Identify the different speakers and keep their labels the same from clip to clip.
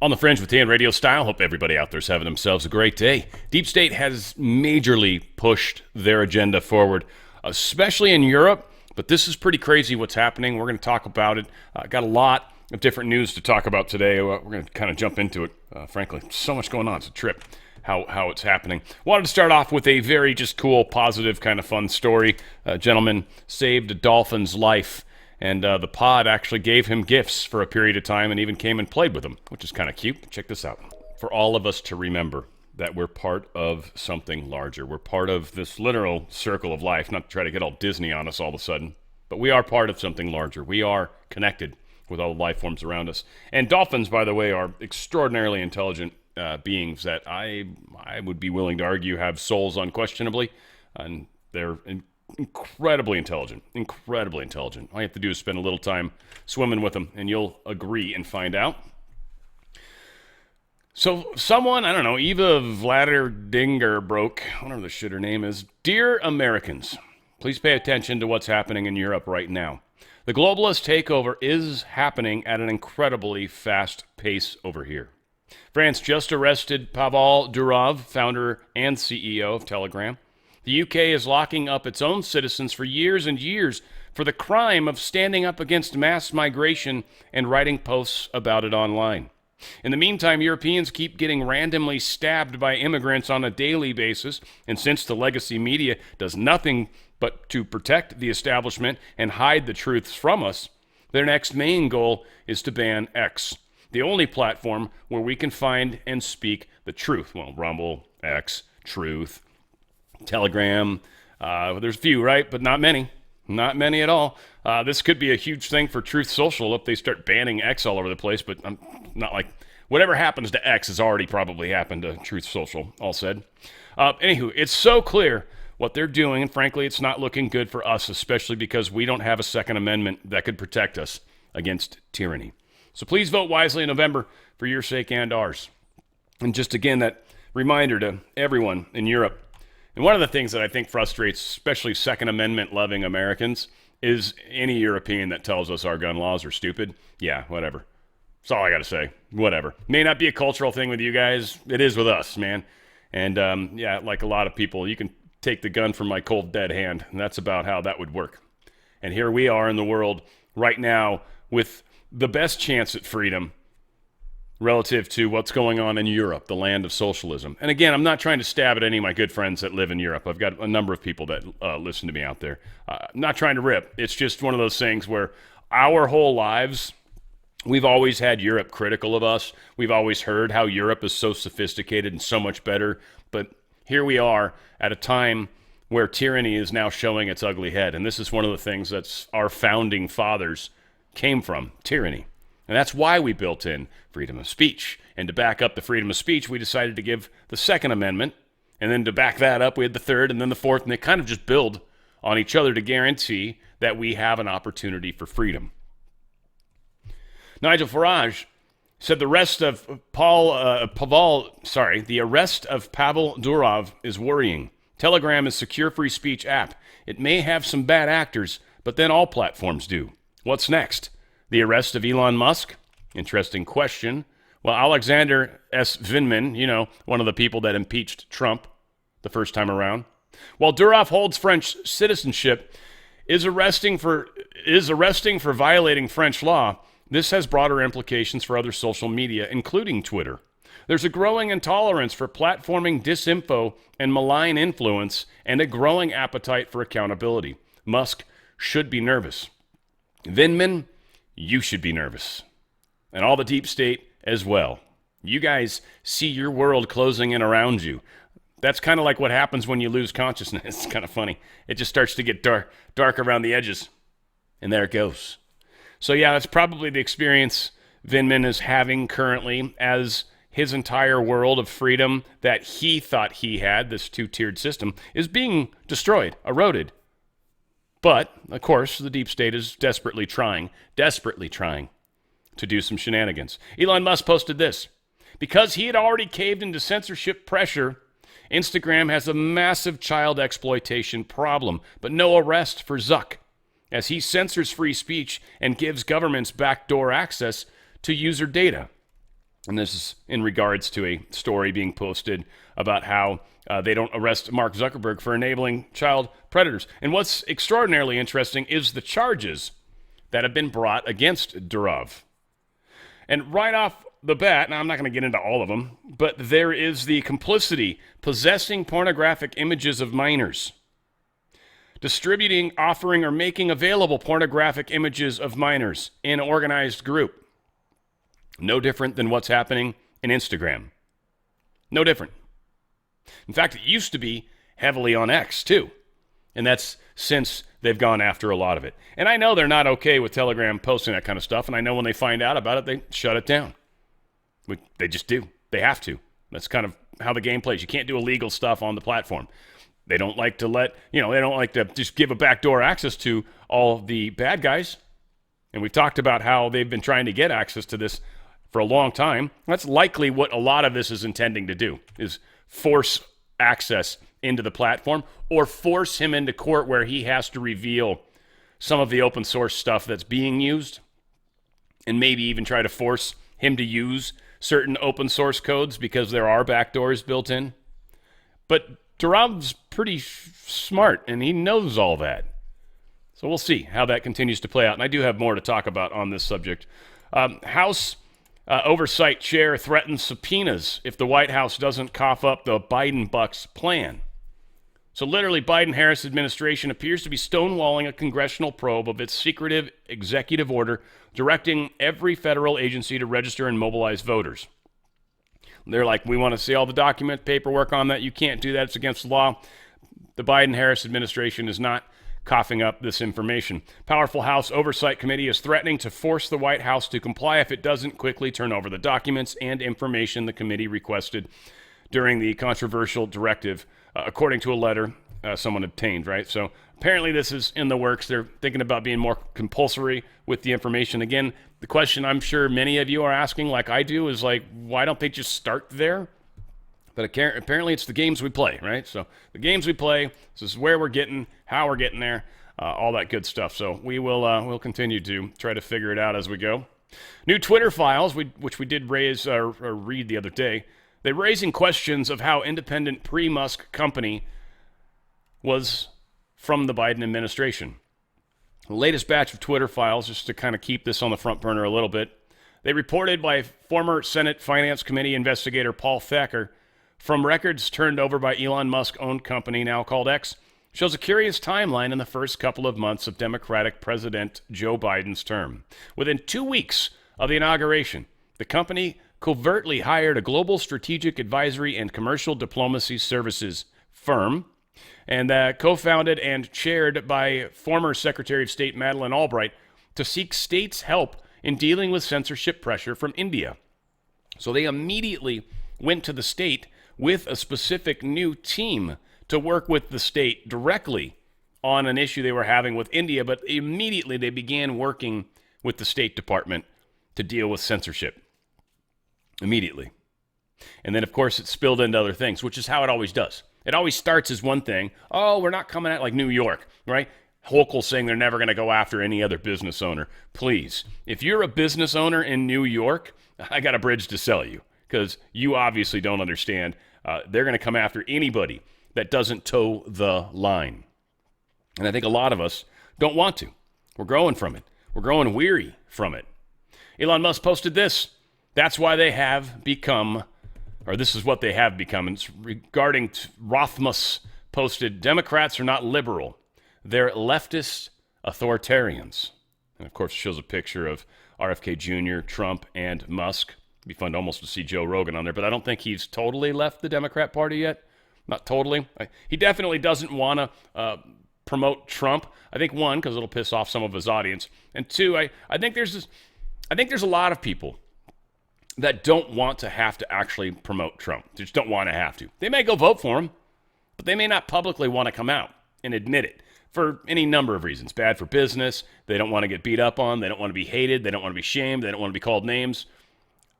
Speaker 1: On the Fringe with Dan Radio Style. Hope everybody out there's having themselves a great day. Deep State has majorly pushed their agenda forward, especially in Europe. But this is pretty crazy what's happening. We're going to talk about it. Got a lot of different news to talk about today. We're going to kind of jump into it. Frankly, so much going on. It's a trip how it's happening. Wanted to start off with a very just cool, positive, kind of fun story. A gentleman saved a dolphin's life. And the pod actually gave him gifts for a period of time and even came and played with him, which is kind of cute. Check this out. For all of us to remember that we're part of something larger. We're part of this literal circle of life, not to try to get all Disney on us all of a sudden, but we are part of something larger. We are connected with all the life forms around us. And dolphins, by the way, are extraordinarily intelligent beings that I would be willing to argue have souls unquestionably, and they're incredibly intelligent. All you have to do is spend a little time swimming with them, and you'll agree and find out. So someone, I don't know, Eva Vladerdingerbroke, whatever the shit her name is. Dear Americans, please pay attention to what's happening in Europe right now. The globalist takeover is happening at an incredibly fast pace over here. France just arrested Pavel Durov, founder and CEO of Telegram. The UK is locking up its own citizens for years and years for the crime of standing up against mass migration and writing posts about it online. In the meantime, Europeans keep getting randomly stabbed by immigrants on a daily basis, and since the legacy media does nothing but to protect the establishment and hide the truths from us, their next main goal is to ban X, the only platform where we can find and speak the truth. Well, Rumble, X, Truth, Telegram, there's a few, right? But not many. Not many at all. This could be a huge thing for Truth Social if they start banning X all over the place, but I'm not like, whatever happens to X has already probably happened to Truth Social, all said. Anywho, it's so clear what they're doing, and frankly, it's not looking good for us, especially because we don't have a Second Amendment that could protect us against tyranny. So please vote wisely in November for your sake and ours. And just again, that reminder to everyone in Europe. And one of the things that I think frustrates, especially Second Amendment-loving Americans, is any European that tells us our gun laws are stupid. Yeah, whatever. That's all I got to say. Whatever. May not be a cultural thing with you guys. It is with us, man. And, yeah, like a lot of people, you can take the gun from my cold, dead hand, and that's about how that would work. And here we are in the world right now with the best chance at freedom relative to what's going on in Europe, the land of socialism. And again, I'm not trying to stab at any of my good friends that live in Europe. I've got a number of people that listen to me out there. I'm not trying to rip. It's just one of those things where our whole lives, we've always had Europe critical of us. We've always heard how Europe is so sophisticated and so much better. But here we are at a time where tyranny is now showing its ugly head. And this is one of the things that our founding fathers came from, tyranny. And that's why we built in freedom of speech. And to back up the freedom of speech, we decided to give the Second Amendment. And then to back that up, we had the third and then the fourth. And they kind of just build on each other to guarantee that we have an opportunity for freedom. Nigel Farage said the arrest of Pavel Durov is worrying. Telegram is a secure free speech app. It may have some bad actors, but then all platforms do. What's next? The arrest of Elon Musk? Interesting question. Well, Alexander S. Vindman, one of the people that impeached Trump the first time around, while Durov holds French citizenship, is arresting for violating French law. This has broader implications for other social media, including Twitter. There's a growing intolerance for platforming disinfo and malign influence, and a growing appetite for accountability. Musk should be nervous. Vindman, you should be nervous. And all the deep state as well. You guys see your world closing in around you. That's kind of like what happens when you lose consciousness. It's kind of funny. It just starts to get dark around the edges. And there it goes. So yeah, that's probably the experience Vindman is having currently as his entire world of freedom that he thought he had, this two-tiered system, is being destroyed, eroded. But, of course, the deep state is desperately trying to do some shenanigans. Elon Musk posted this. Because he had already caved into censorship pressure, Instagram has a massive child exploitation problem, but no arrest for Zuck, as he censors free speech and gives governments backdoor access to user data. And this is in regards to a story being posted about how they don't arrest Mark Zuckerberg for enabling child predators. And what's extraordinarily interesting is the charges that have been brought against Durov. And right off the bat, now I'm not going to get into all of them, but there is the complicity, possessing pornographic images of minors, distributing, offering, or making available pornographic images of minors in an organized group. No different than what's happening in Instagram. No different. In fact, it used to be heavily on X, too. And that's since they've gone after a lot of it. And I know they're not okay with Telegram posting that kind of stuff, and I know when they find out about it, they shut it down. They just do. They have to. That's kind of how the game plays. You can't do illegal stuff on the platform. They don't like to they don't like to just give a backdoor access to all the bad guys. And we've talked about how they've been trying to get access to this for a long time. That's likely what a lot of this is intending to do, is force access into the platform or force him into court where he has to reveal some of the open source stuff that's being used, and maybe even try to force him to use certain open source codes because there are backdoors built in. But Durov's pretty smart, and he knows all that. So we'll see how that continues to play out. And I do have more to talk about on this subject. House Oversight Chair threatens subpoenas if the White House doesn't cough up the Biden-Bucks plan. So literally, Biden-Harris administration appears to be stonewalling a congressional probe of its secretive executive order directing every federal agency to register and mobilize voters. They're like, we want to see all the document paperwork on that. You can't do that. It's against the law. The Biden-Harris administration is not coughing up this information. Powerful House Oversight Committee is threatening to force the White House to comply if it doesn't quickly turn over the documents and information the committee requested during the controversial directive, according to a letter someone obtained, right? So apparently this is in the works. They're thinking about being more compulsory with the information. Again, the question I'm sure many of you are asking, like I do, is like, why don't they just start there? But apparently it's the games we play, right? So the games we play, this is where we're getting, how we're getting there, all that good stuff. So we'll continue to try to figure it out as we go. New Twitter files, which we did raise or read the other day, they're raising questions of how independent pre-Musk company was from the Biden administration. The latest batch of Twitter files, just to kind of keep this on the front burner a little bit, they reported by former Senate Finance Committee investigator Paul Thacker from records turned over by Elon Musk-owned company now called X, shows a curious timeline in the first couple of months of Democratic President Joe Biden's term. Within 2 weeks of the inauguration, the company covertly hired a global strategic advisory and commercial diplomacy services firm, and co-founded and chaired by former Secretary of State Madeleine Albright, to seek states' help in dealing with censorship pressure from India. So they immediately went to the state with a specific new team to work with the state directly on an issue they were having with India, but immediately they began working with the State Department to deal with censorship. Immediately. And then, of course, it spilled into other things, which is how it always does. It always starts as one thing. Oh, we're not coming at like New York, right? Hochul saying they're never going to go after any other business owner. Please, if you're a business owner in New York, I got a bridge to sell you, because you obviously don't understand. They're going to come after anybody that doesn't toe the line. And I think a lot of us don't want to. We're growing from it. We're growing weary from it. Elon Musk posted this. That's why they have become, or this is what they have become. And it's regarding Rothmus posted, Democrats are not liberal. They're leftist authoritarians. And of course, it shows a picture of RFK Jr., Trump, and Musk. It'd be fun almost to see Joe Rogan on there, but I don't think he's totally left the Democrat Party yet. Not totally. He definitely doesn't want to promote Trump. I think, one, because it'll piss off some of his audience, and two, I think there's a lot of people that don't want to have to actually promote Trump. They just don't want to have to. They may go vote for him, but they may not publicly want to come out and admit it for any number of reasons. Bad for business. They don't want to get beat up on. They don't want to be hated. They don't want to be shamed. They don't want to be called names.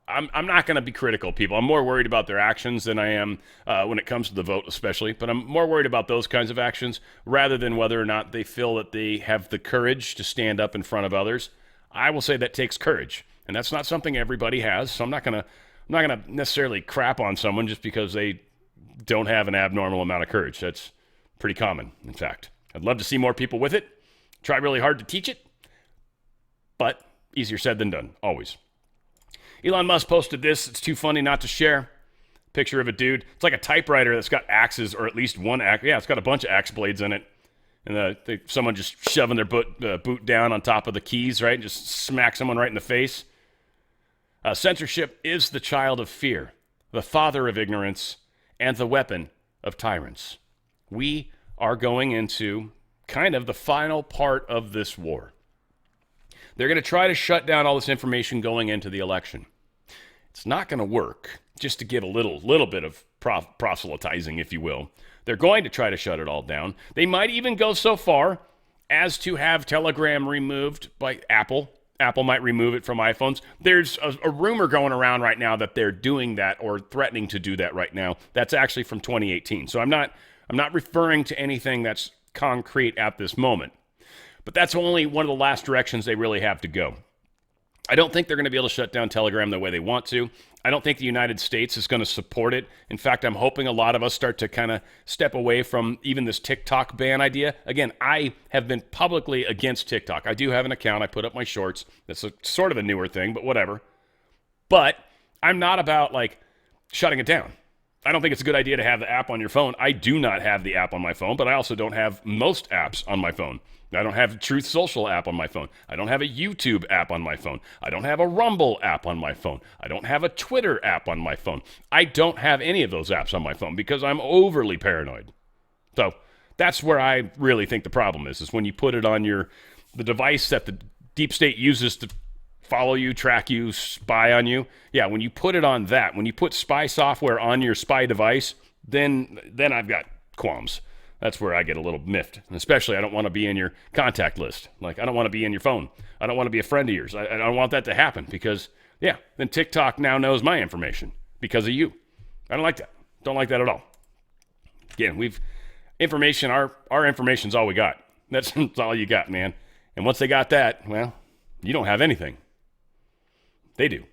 Speaker 1: I'm not going to be critical of people. I'm more worried about their actions than I am when it comes to the vote especially. But I'm more worried about those kinds of actions rather than whether or not they feel that they have the courage to stand up in front of others. I will say that takes courage. And that's not something everybody has. So I'm not going to I'm not going to necessarily crap on someone just because they don't have an abnormal amount of courage. That's pretty common, in fact. I'd love to see more people with it. Try really hard to teach it, but easier said than done, always. Elon Musk posted this. It's too funny not to share. Picture of a dude. It's like a typewriter that's got axes, or at least one axe. Yeah, it's got a bunch of axe blades in it. And someone just shoving their boot down on top of the keys, right? Just smack someone right in the face. Censorship is the child of fear, the father of ignorance, and the weapon of tyrants. We are going into kind of the final part of this war. They're going to try to shut down all this information going into the election. It's not going to work, just to give a little bit of proselytizing, if you will. They're going to try to shut it all down. They might even go so far as to have Telegram removed by Apple. Apple might remove it from iPhones. There's a rumor going around right now that they're doing that or threatening to do that right now. That's actually from 2018. So I'm not referring to anything that's concrete at this moment. But that's only one of the last directions they really have to go. I don't think they're going to be able to shut down Telegram the way they want to. I don't think the United States is going to support it. In fact, I'm hoping a lot of us start to kind of step away from even this TikTok ban idea. Again, I have been publicly against TikTok. I do have an account. I put up my shorts. That's sort of a newer thing, but whatever. But I'm not about like shutting it down. I don't think it's a good idea to have the app on your phone. I do not have the app on my phone, but I also don't have most apps on my phone. I don't have a Truth Social app on my phone. I don't have a YouTube app on my phone. I don't have a Rumble app on my phone. I don't have a Twitter app on my phone. I don't have any of those apps on my phone because I'm overly paranoid. So that's where I really think the problem is when you put it on the device that the deep state uses to follow you, track you, spy on you. Yeah, when you put it on that, when you put spy software on your spy device, then I've got qualms. That's where I get a little miffed. And especially, I don't want to be in your contact list. Like, I don't want to be in your phone. I don't want to be a friend of yours. I don't want that to happen because, yeah, then TikTok now knows my information because of you. I don't like that. Don't like that at all. Again, our information's all we got. That's all you got, man. And once they got that, well, you don't have anything. They do.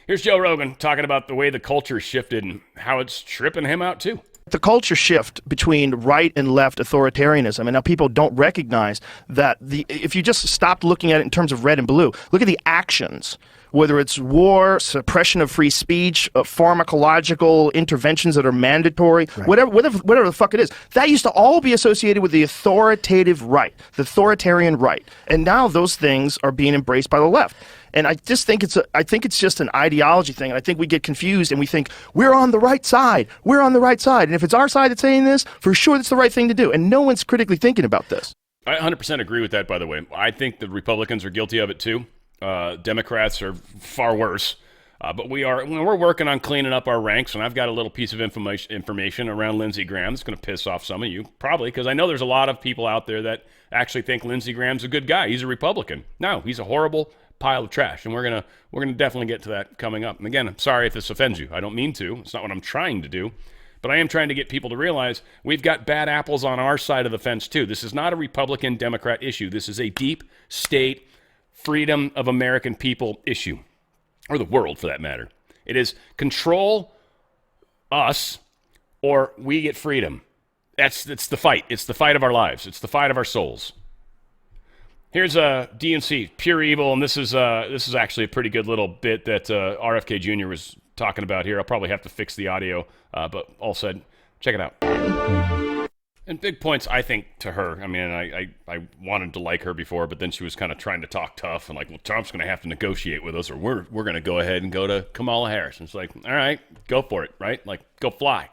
Speaker 1: Here's Joe Rogan talking about the way the culture shifted and how it's tripping him out, too.
Speaker 2: The culture shift between right and left authoritarianism, and now people don't recognize that if you just stopped looking at it in terms of red and blue, look at the actions, whether it's war, suppression of free speech, pharmacological interventions that are mandatory, right. whatever the fuck it is, that used to all be associated with the authoritative right, the authoritarian right, and now those things are being embraced by the left. And I just think it's just an ideology thing. And I think we get confused and we think we're on the right side. We're on the right side. And if it's our side that's saying this, for sure that's the right thing to do. And no one's critically thinking about this.
Speaker 1: I 100% agree with that, by the way. I think the Republicans are guilty of it too. Democrats are far worse. But we're working on cleaning up our ranks, and I've got a little piece of information around Lindsey Graham that's going to piss off some of you, probably, because I know there's a lot of people out there that actually think Lindsey Graham's a good guy. He's a Republican. No, he's a horrible pile of trash, and we're gonna definitely get to that coming up. And again, I'm sorry if this offends you. I don't mean to. It's not what I'm trying to do. But I am trying to get people to realize we've got bad apples on our side of the fence, too. This is not a Republican-Democrat issue. This is a deep state freedom of American people issue, or the world, for that matter. It is control us, or we get freedom. It's the fight. It's the fight of our lives. It's the fight of our souls. Here's DNC, pure evil, and this is actually a pretty good little bit that RFK Jr. was talking about here. I'll probably have to fix the audio, but all said, check it out. And big points, I think, to her. I mean, I wanted to like her before, but then she was kind of trying to talk tough and like, well, Trump's going to have to negotiate with us, or we're going to go ahead and go to Kamala Harris. And it's like, all right, go for it, right? Like, go fly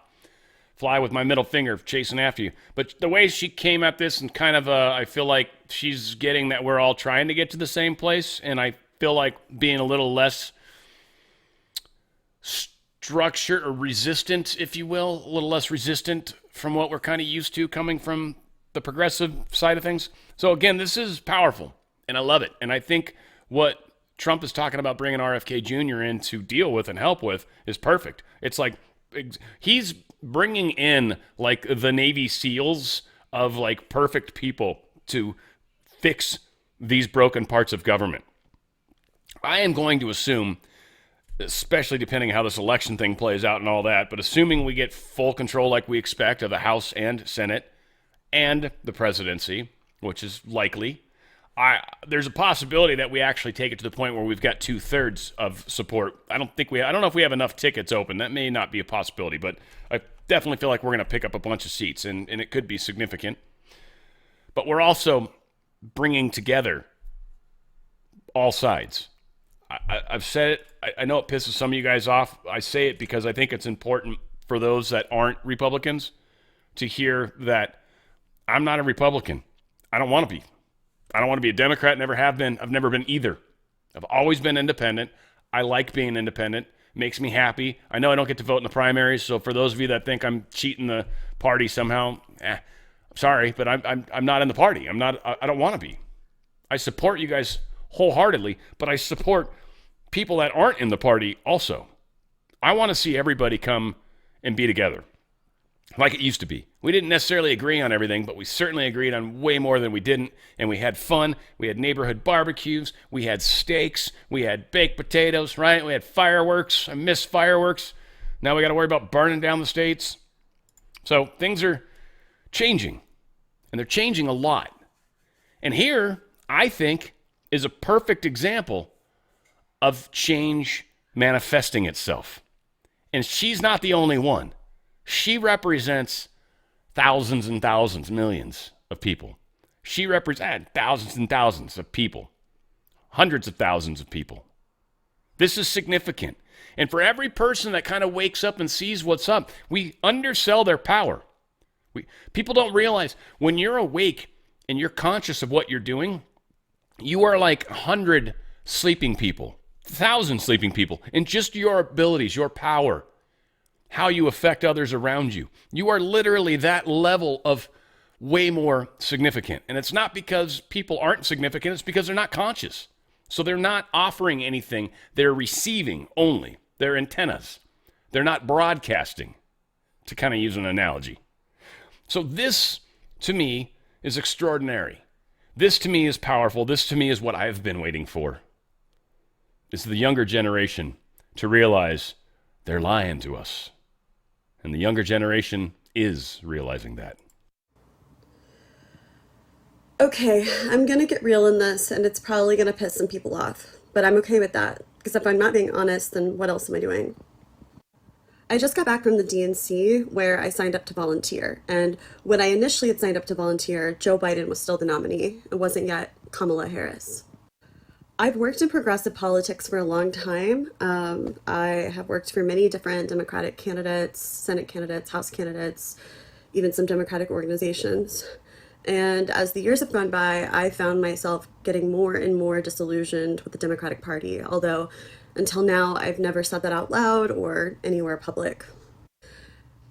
Speaker 1: with my middle finger chasing after you. But the way she came at this and kind of, I feel like she's getting that we're all trying to get to the same place. And I feel like being a little less structured or resistant, if you will, a little less resistant from what we're kind of used to coming from the progressive side of things. So again, this is powerful and I love it. And I think what Trump is talking about bringing RFK Jr. in to deal with and help with is perfect. It's like he's bringing in like the Navy SEALs of like perfect people to fix these broken parts of government. I am going to assume especially depending how this election thing plays out and all that. But assuming we get full control like we expect of the House and Senate and the presidency, which is likely, there's a possibility that we actually take it to the point where we've got 2/3 of support. I don't know if we have enough tickets open. That may not be a possibility, but I definitely feel like we're going to pick up a bunch of seats, and it could be significant. But we're also bringing together all sides. I've said it. I know it pisses some of you guys off. I say it because I think it's important for those that aren't Republicans to hear that I'm not a Republican. I don't want to be. I don't want to be a Democrat, never have been. I've never been either. I've always been independent. I like being independent. It makes me happy. I know I don't get to vote in the primaries, so for those of you that think I'm cheating the party somehow, I'm sorry, but I'm not in the party. I don't want to be. I support you guys wholeheartedly, but I support people that aren't in the party also. I want to see everybody come and be together like it used to be. We didn't necessarily agree on everything, but we certainly agreed on way more than we didn't, and we had fun. We had neighborhood barbecues. We had steaks. We had baked potatoes, right? We had fireworks. I miss fireworks. Now we got to worry about burning down the states. So things are changing, and they're changing a lot. And here, I think, is a perfect example of change manifesting itself. And she's not the only one. She represents thousands and thousands, millions of people. She represents thousands and thousands of people, hundreds of thousands of people. This is significant. And for every person that kind of wakes up and sees what's up, we undersell their power. People don't realize when you're awake and you're conscious of what you're doing, you are like 100 sleeping people, 1,000 sleeping people, in just your abilities, your power, how you affect others around you. You are literally that level of way more significant. And it's not because people aren't significant, it's because they're not conscious. So they're not offering anything, they're receiving only. They're antennas. They're not broadcasting, to kind of use an analogy. So this, to me, is extraordinary. This, to me, is powerful. This, to me, is what I've been waiting for. It's the younger generation to realize they're lying to us. And the younger generation is realizing that.
Speaker 3: Okay, I'm gonna get real in this, and it's probably gonna piss some people off, but I'm okay with that, because if I'm not being honest, then what else am I doing? I just got back from the DNC where I signed up to volunteer, and when I initially had signed up to volunteer, Joe Biden was still the nominee. It wasn't yet Kamala Harris. I've worked in progressive politics for a long time. I have worked for many different Democratic candidates, Senate candidates, House candidates, even some Democratic organizations. And as the years have gone by, I found myself getting more and more disillusioned with the Democratic Party, although until now, I've never said that out loud or anywhere public.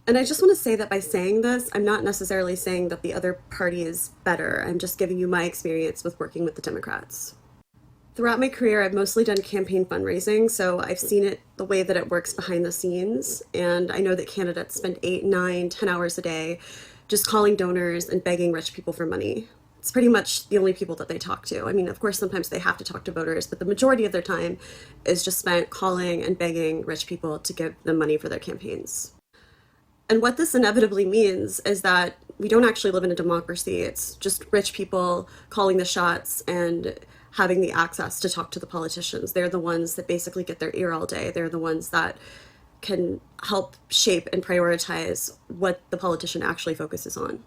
Speaker 3: And I just want to say that by saying this, I'm not necessarily saying that the other party is better. I'm just giving you my experience with working with the Democrats. Throughout my career, I've mostly done campaign fundraising, so I've seen it the way that it works behind the scenes, and I know that candidates spend 8, 9, 10 hours a day just calling donors and begging rich people for money. It's pretty much the only people that they talk to. I mean, of course, sometimes they have to talk to voters, but the majority of their time is just spent calling and begging rich people to give them money for their campaigns. And what this inevitably means is that we don't actually live in a democracy. It's just rich people calling the shots and having the access to talk to the politicians. They're the ones that basically get their ear all day. They're the ones that can help shape and prioritize what the politician actually focuses on.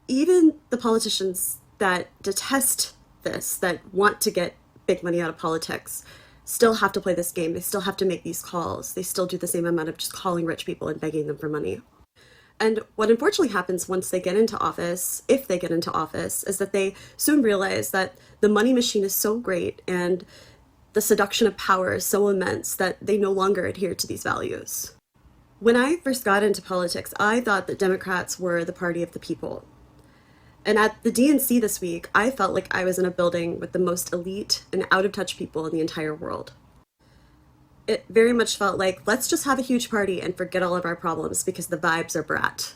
Speaker 3: Even the politicians that detest this, that want to get big money out of politics, still have to play this game. They still have to make these calls. They still do the same amount of just calling rich people and begging them for money. And what unfortunately happens once they get into office, if they get into office, is that they soon realize that the money machine is so great and the seduction of power is so immense that they no longer adhere to these values. When I first got into politics, I thought that Democrats were the party of the people. And at the DNC this week, I felt like I was in a building with the most elite and out-of-touch people in the entire world. It very much felt like, let's just have a huge party and forget all of our problems because the vibes are brat.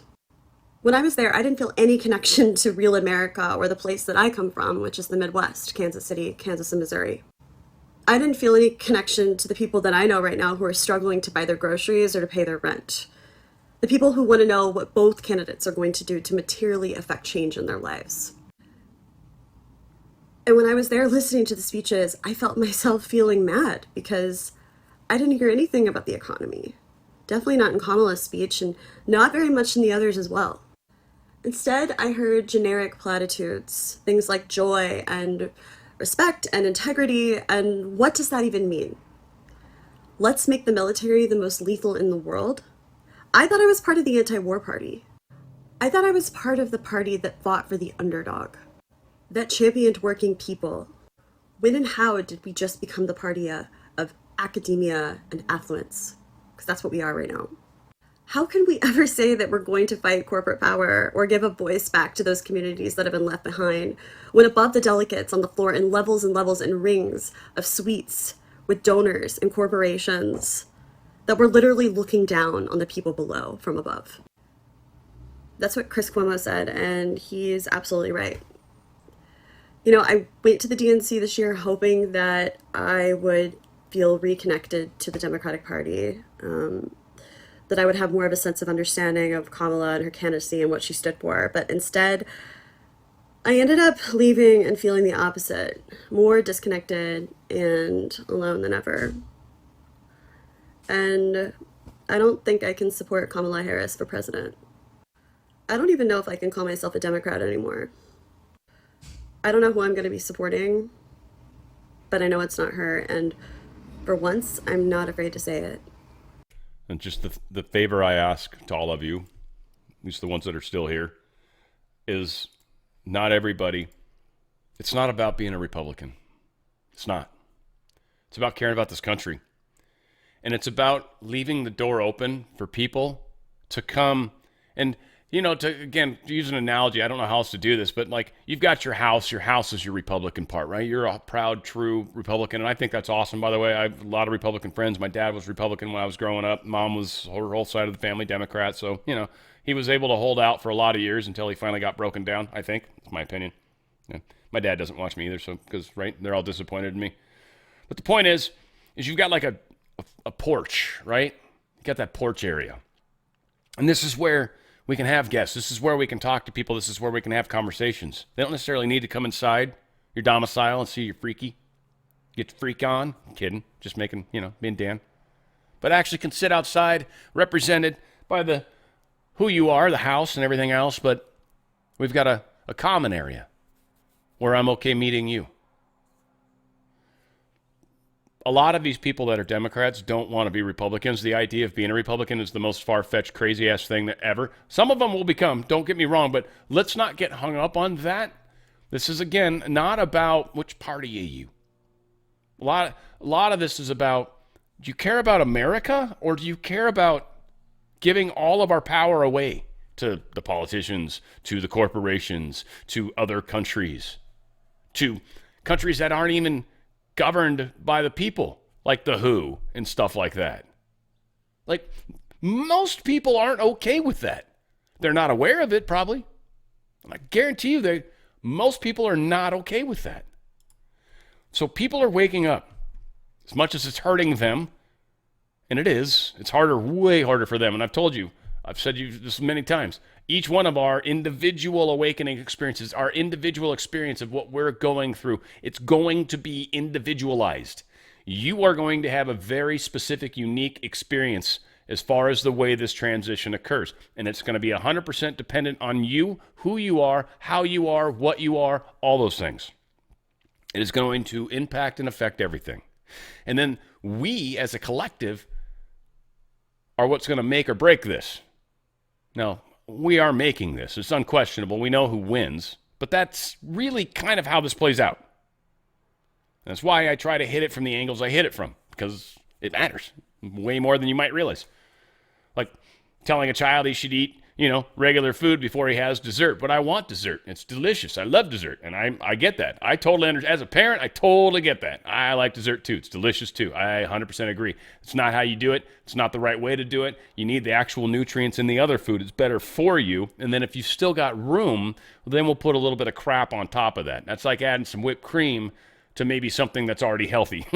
Speaker 3: When I was there, I didn't feel any connection to real America or the place that I come from, which is the Midwest, Kansas City, Kansas, and Missouri. I didn't feel any connection to the people that I know right now who are struggling to buy their groceries or to pay their rent. The people who want to know what both candidates are going to do to materially affect change in their lives. And when I was there listening to the speeches, I felt myself feeling mad because I didn't hear anything about the economy. Definitely not in Kamala's speech, and not very much in the others as well. Instead, I heard generic platitudes, things like joy and respect and integrity, and what does that even mean? Let's make the military the most lethal in the world? I thought I was part of the anti-war party. I thought I was part of the party that fought for the underdog, that championed working people. When and how did we just become the party of academia and affluence? Because that's what we are right now. How can we ever say that we're going to fight corporate power or give a voice back to those communities that have been left behind when above the delegates on the floor in levels and levels and rings of suites with donors and corporations that we're literally looking down on the people below from above? That's what Chris Cuomo said, and he's absolutely right. You know, I went to the DNC this year hoping that I would feel reconnected to the Democratic Party, that I would have more of a sense of understanding of Kamala and her candidacy and what she stood for. But instead, I ended up leaving and feeling the opposite, more disconnected and alone than ever. And I don't think I can support Kamala Harris for president. I don't even know if I can call myself a Democrat anymore. I don't know who I'm going to be supporting, but I know it's not her. And for once, I'm not afraid to say it.
Speaker 1: And just the favor I ask to all of you, at least the ones that are still here, is not everybody. It's not about being a Republican. It's not. It's about caring about this country. And it's about leaving the door open for people to come and, you know, to, again, to use an analogy, I don't know how else to do this, but like you've got your house is your Republican part, right? You're a proud, true Republican. And I think that's awesome, by the way. I have a lot of Republican friends. My dad was Republican when I was growing up. Mom was her whole side of the family Democrat. So, you know, he was able to hold out for a lot of years until he finally got broken down, I think. That's my opinion. Yeah. My dad doesn't watch me either, so because, right, they're all disappointed in me. But the point is you've got like a porch, right? You got that porch area. And this is where we can have guests. This is where we can talk to people. This is where we can have conversations. They don't necessarily need to come inside your domicile and see you freaky. Get to freak on. I'm kidding. Just making, you know, being Dan. But actually can sit outside represented by the who you are, the house and everything else. But we've got a common area where I'm okay meeting you. A lot of these people that are Democrats don't want to be Republicans. The idea of being a Republican is the most far-fetched, crazy-ass thing that ever. Some of them will become, don't get me wrong, but let's not get hung up on that. This is, again, not about which party are you. A lot of this is about, do you care about America or do you care about giving all of our power away to the politicians, to the corporations, to other countries, to countries that aren't even governed by the people, like the WHO and stuff like that. Like, most people aren't okay with that. They're not aware of it, probably. And I guarantee you most people are not okay with that. So people are waking up. As much as it's hurting them, and it is, it's harder, way harder for them. And I've said you this many times, each one of our individual awakening experiences, our individual experience of what we're going through, it's going to be individualized. You are going to have a very specific, unique experience as far as the way this transition occurs. And it's going to be 100% dependent on you, who you are, how you are, what you are, all those things. It is going to impact and affect everything. And then we, as a collective, are what's going to make or break this. Now, we are making this. It's unquestionable. We know who wins. But that's really kind of how this plays out. That's why I try to hit it from the angles I hit it from, because it matters way more than you might realize. Like telling a child he should eat, regular food before he has dessert. But I want dessert. It's delicious. I love dessert. And I get that. I totally understand. As a parent, I totally get that. I like dessert too. It's delicious too. I 100% agree. It's not how you do it. It's not the right way to do it. You need the actual nutrients in the other food. It's better for you. And then if you've still got room, then we'll put a little bit of crap on top of that. That's like adding some whipped cream to maybe something that's already healthy.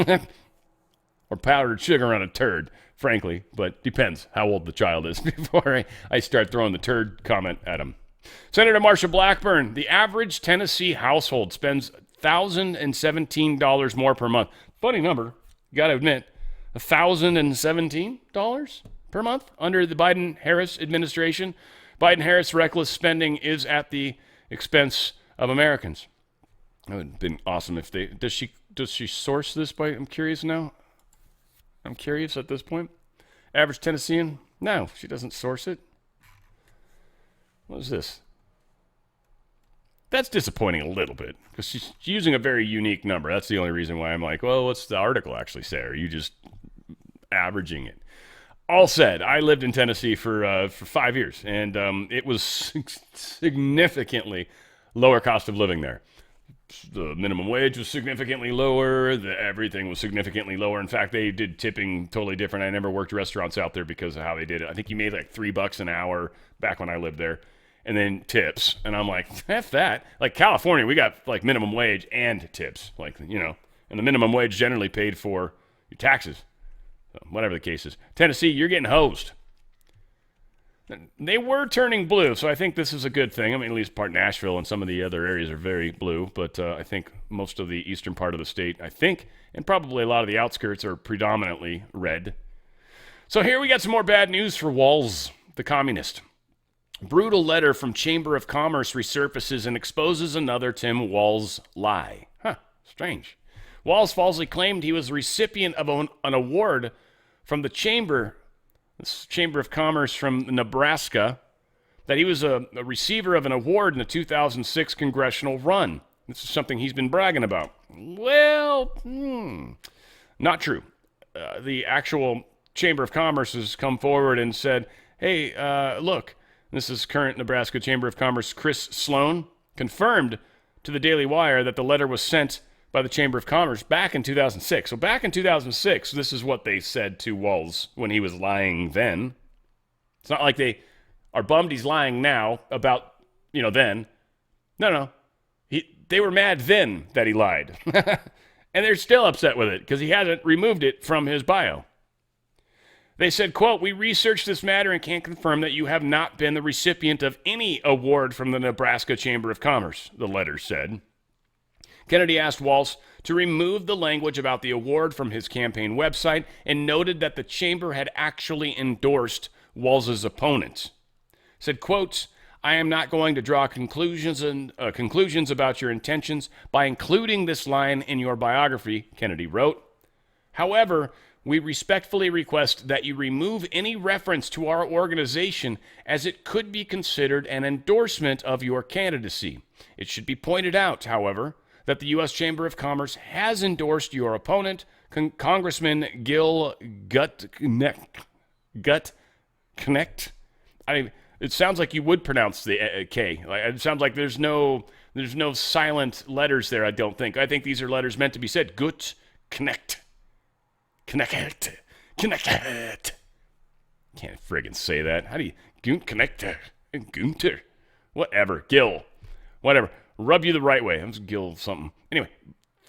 Speaker 1: Or powdered sugar on a turd, frankly, but depends how old the child is before I start throwing the turd comment at him. Senator Marsha Blackburn, the average Tennessee household spends $1,017 more per month. Funny number, you got to admit, $1,017 per month under the Biden-Harris administration. Biden-Harris reckless spending is at the expense of Americans. It would have been awesome if they... Does she source this by... I'm curious now. I'm curious at this point. Average Tennessean? No, she doesn't source it. What is this? That's disappointing a little bit because she's using a very unique number. That's the only reason why I'm like, well, what's the article actually say? Are you just averaging it? All said, I lived in Tennessee for 5 years, and it was significantly lower cost of living there. The minimum wage was significantly lower. Everything was significantly lower. In fact, they did tipping totally different. I never worked restaurants out there because of how they did it. I think you made like $3 an hour back when I lived there, and then tips. And I'm like, F that. Like California, we got like minimum wage and tips. Like, you know, and the minimum wage generally paid for your taxes. So whatever the case is. Tennessee, you're getting hosed. They were turning blue, so I think this is a good thing. I mean, at least part Nashville and some of the other areas are very blue, but I think most of the eastern part of the state, I think, and probably a lot of the outskirts are predominantly red. So here we got some more bad news for Walz, the communist. Brutal letter from Chamber of Commerce resurfaces and exposes another Tim Walz lie. Strange. Walz falsely claimed he was the recipient of an award from the Chamber of Commerce from Nebraska, that he was a receiver of an award in the 2006 congressional run. This is something he's been bragging about. Well, not true. The actual Chamber of Commerce has come forward and said, hey, look, this is current Nebraska Chamber of Commerce Chris Sloan, confirmed to the Daily Wire that the letter was sent by the Chamber of Commerce back in 2006. So back in 2006, this is what they said to Walz when he was lying then. It's not like they are bummed he's lying now about, then. No. They were mad then that he lied. And they're still upset with it because he hasn't removed it from his bio. They said, quote, we researched this matter and can confirm that you have not been the recipient of any award from the Nebraska Chamber of Commerce, the letter said. Kennedy asked Walz to remove the language about the award from his campaign website and noted that the chamber had actually endorsed Walz's opponent. Said, quote, I am not going to draw conclusions about your intentions by including this line in your biography, Kennedy wrote. However, we respectfully request that you remove any reference to our organization as it could be considered an endorsement of your candidacy. It should be pointed out, however, that the U.S. Chamber of Commerce has endorsed your opponent, Congressman Gil Gutknecht. It sounds like you would pronounce the K. It sounds like there's no silent letters there, I don't think. I think these are letters meant to be said. Gutknecht. Knecht. Can't friggin' say that. How do you... Gutknecht. Gunter. Whatever. Gil. Whatever. Rub you the right way. I'm just Gil something. Anyway,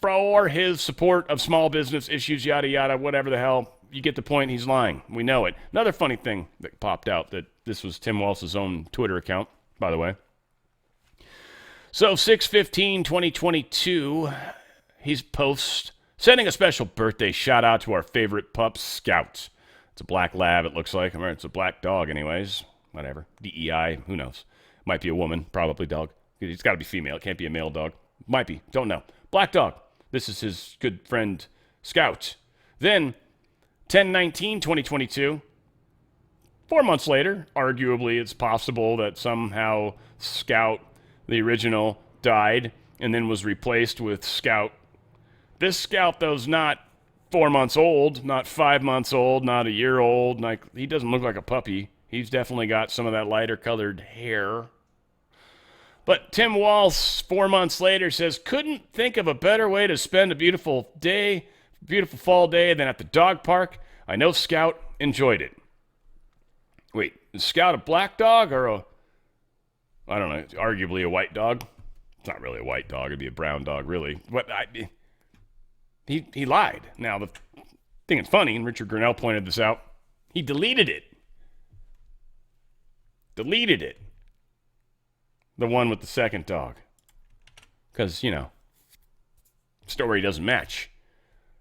Speaker 1: for his support of small business issues, yada, yada, whatever the hell, you get the point. He's lying. We know it. Another funny thing that popped out, that this was Tim Walz's own Twitter account, by the way. So 6/15/2022, he's sending a special birthday shout out to our favorite pup, Scout. It's a black lab, it looks like. I mean, it's a black dog anyways. Whatever. DEI, who knows? Might be a woman, probably dog. It's got to be female. It can't be a male dog. Might be. Don't know. Black dog. This is his good friend, Scout. Then, 10/19/2022, 4 months later, arguably it's possible that somehow Scout, the original, died and then was replaced with Scout. This Scout, though, is not 4 months old, not 5 months old, not a year old. He doesn't look like a puppy. He's definitely got some of that lighter colored hair. But Tim Walz, 4 months later, says, couldn't think of a better way to spend a beautiful fall day than at the dog park. I know Scout enjoyed it. Wait, is Scout a black dog or I don't know, arguably a white dog? It's not really a white dog. It'd be a brown dog, really. He lied. Now, the thing that's funny, and Richard Grinnell pointed this out, he deleted it. Deleted it. The one with the second dog. Because, story doesn't match.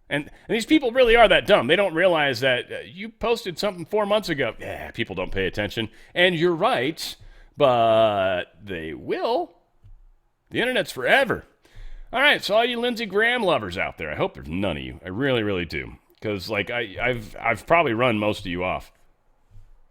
Speaker 1: And these people really are that dumb. They don't realize that you posted something 4 months ago. Yeah, people don't pay attention. And you're right, but they will. The internet's forever. All right, so all you Lindsey Graham lovers out there, I hope there's none of you. I really, really do. Because, I've probably run most of you off.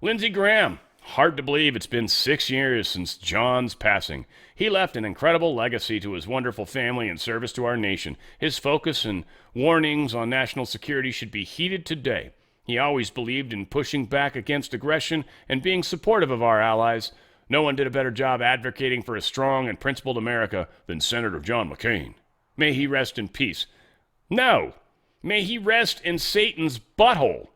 Speaker 1: Lindsey Graham. Hard to believe it's been 6 years since John's passing. He left an incredible legacy to his wonderful family and service to our nation. His focus and warnings on national security should be heeded today. He always believed in pushing back against aggression and being supportive of our allies. No one did a better job advocating for a strong and principled America than Senator John McCain. May he rest in peace. No, may he rest in Satan's butthole.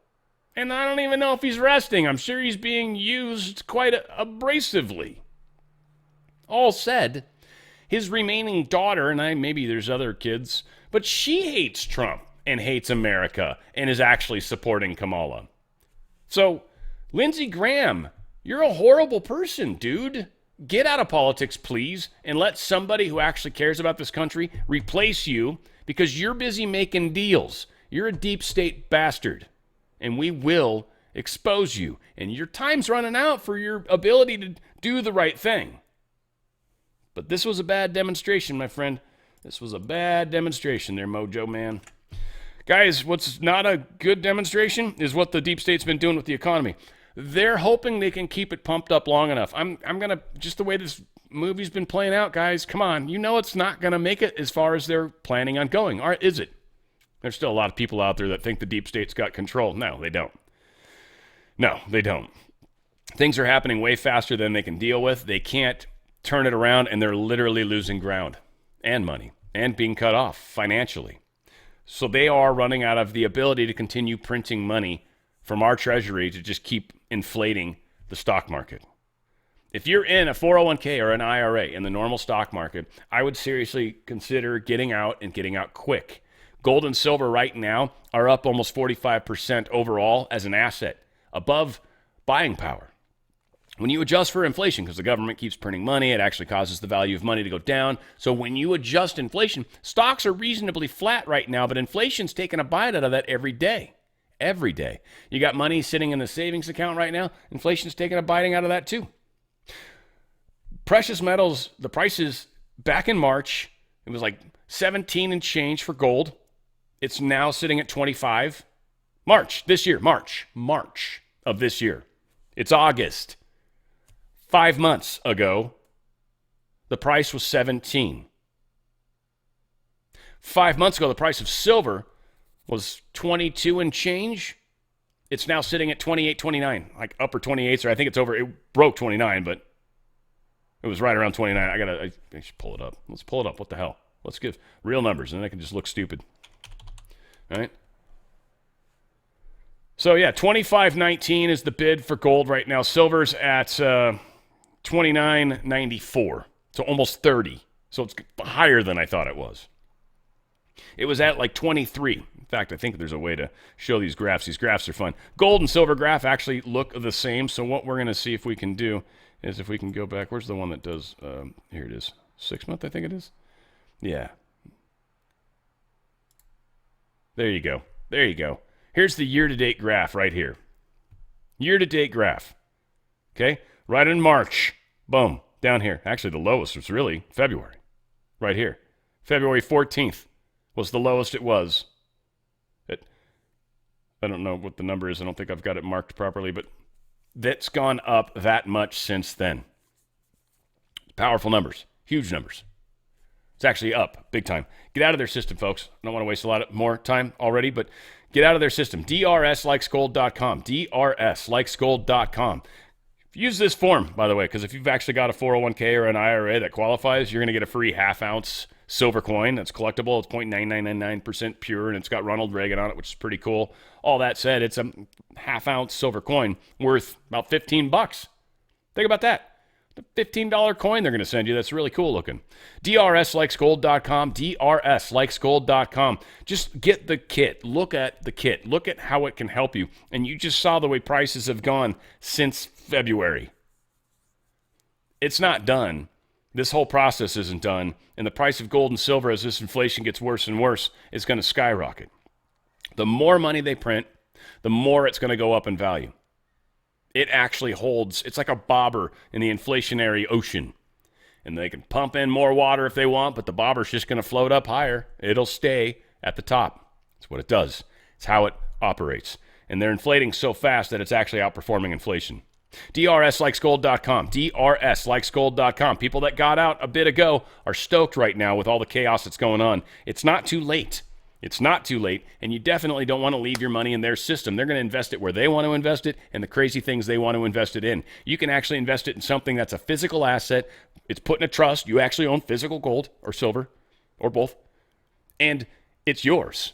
Speaker 1: And I don't even know if he's resting. I'm sure he's being used quite abrasively. All said, his remaining daughter, and maybe there's other kids, but she hates Trump and hates America and is actually supporting Kamala. So, Lindsey Graham, you're a horrible person, dude. Get out of politics, please, and let somebody who actually cares about this country replace you because you're busy making deals. You're a deep state bastard. And we will expose you. And your time's running out for your ability to do the right thing. But this was a bad demonstration, my friend. This was a bad demonstration there, Mojo Man. Guys, what's not a good demonstration is what the deep state's been doing with the economy. They're hoping they can keep it pumped up long enough. I'm going to, just the way this movie's been playing out, guys, come on. You know it's not going to make it as far as they're planning on going. Or is it? There's still a lot of people out there that think the deep state's got control. No, they don't. No, they don't. Things are happening way faster than they can deal with. They can't turn it around, and they're literally losing ground and money and being cut off financially. So they are running out of the ability to continue printing money from our treasury to just keep inflating the stock market. If you're in a 401k or an IRA in the normal stock market, I would seriously consider getting out and getting out quick. Gold and silver right now are up almost 45% overall as an asset, above buying power. When you adjust for inflation, because the government keeps printing money, it actually causes the value of money to go down. So when you adjust inflation, stocks are reasonably flat right now, but inflation's taking a bite out of that every day. Every day. You got money sitting in the savings account right now, inflation's taking a biting out of that too. Precious metals, the prices back in March, it was like 17 and change for gold. It's now sitting at 25. March of this year. It's August. 5 months ago, the price was 17. 5 months ago, the price of silver was 22 and change. It's now sitting at 28, 29, like upper 28s, or I think it's over. It broke 29, but it was right around 29. I should pull it up. Let's pull it up. What the hell? Let's give real numbers, and then I can just look stupid. All right. So yeah, 25.19 is the bid for gold right now. Silver's at 29.94, so almost 30. So it's higher than I thought it was. It was at like 23. In fact, I think there's a way to show these graphs. These graphs are fun. Gold and silver graph actually look the same. So what we're going to see if we can do is if we can go back. Where's the one that does? Here it is. 6 month, I think it is. Yeah. There you go. There you go. Here's the year-to-date graph right here. Year-to-date graph. Okay? Right in March. Boom. Down here. Actually, the lowest was really February. Right here. February 14th was the lowest it was. I don't know what the number is. I don't think I've got it marked properly, but that's gone up that much since then. Powerful numbers. Huge numbers. It's actually up big time. Get out of their system, folks. I don't want to waste a lot more time already, but get out of their system. drslikesgold.com. drslikesgold.com. Use this form, by the way, because if you've actually got a 401k or an IRA that qualifies, you're going to get a free half-ounce silver coin that's collectible. It's 0.9999% pure, and it's got Ronald Reagan on it, which is pretty cool. All that said, it's a half-ounce silver coin worth about $15. Think about that. $15 coin they're going to send you that's really cool looking. DRSlikesgold.com, DRSlikesgold.com. Just get the kit. Look at the kit. Look at how it can help you. And you just saw the way prices have gone since February. It's not done. This whole process isn't done. And the price of gold and silver, as this inflation gets worse and worse, is going to skyrocket. The more money they print, the more it's going to go up in value. It actually holds, it's like a bobber in the inflationary ocean. And they can pump in more water if they want, but the bobber's just going to float up higher. It'll stay at the top. That's what it does. It's how it operates. And they're inflating so fast that it's actually outperforming inflation. DRSlikesgold.com, DRSlikesgold.com. People that got out a bit ago are stoked right now with all the chaos that's going on. It's not too late. It's not too late, and you definitely don't want to leave your money in their system. They're going to invest it where they want to invest it and the crazy things they want to invest it in. You can actually invest it in something that's a physical asset. It's put in a trust. You actually own physical gold or silver or both, and it's yours.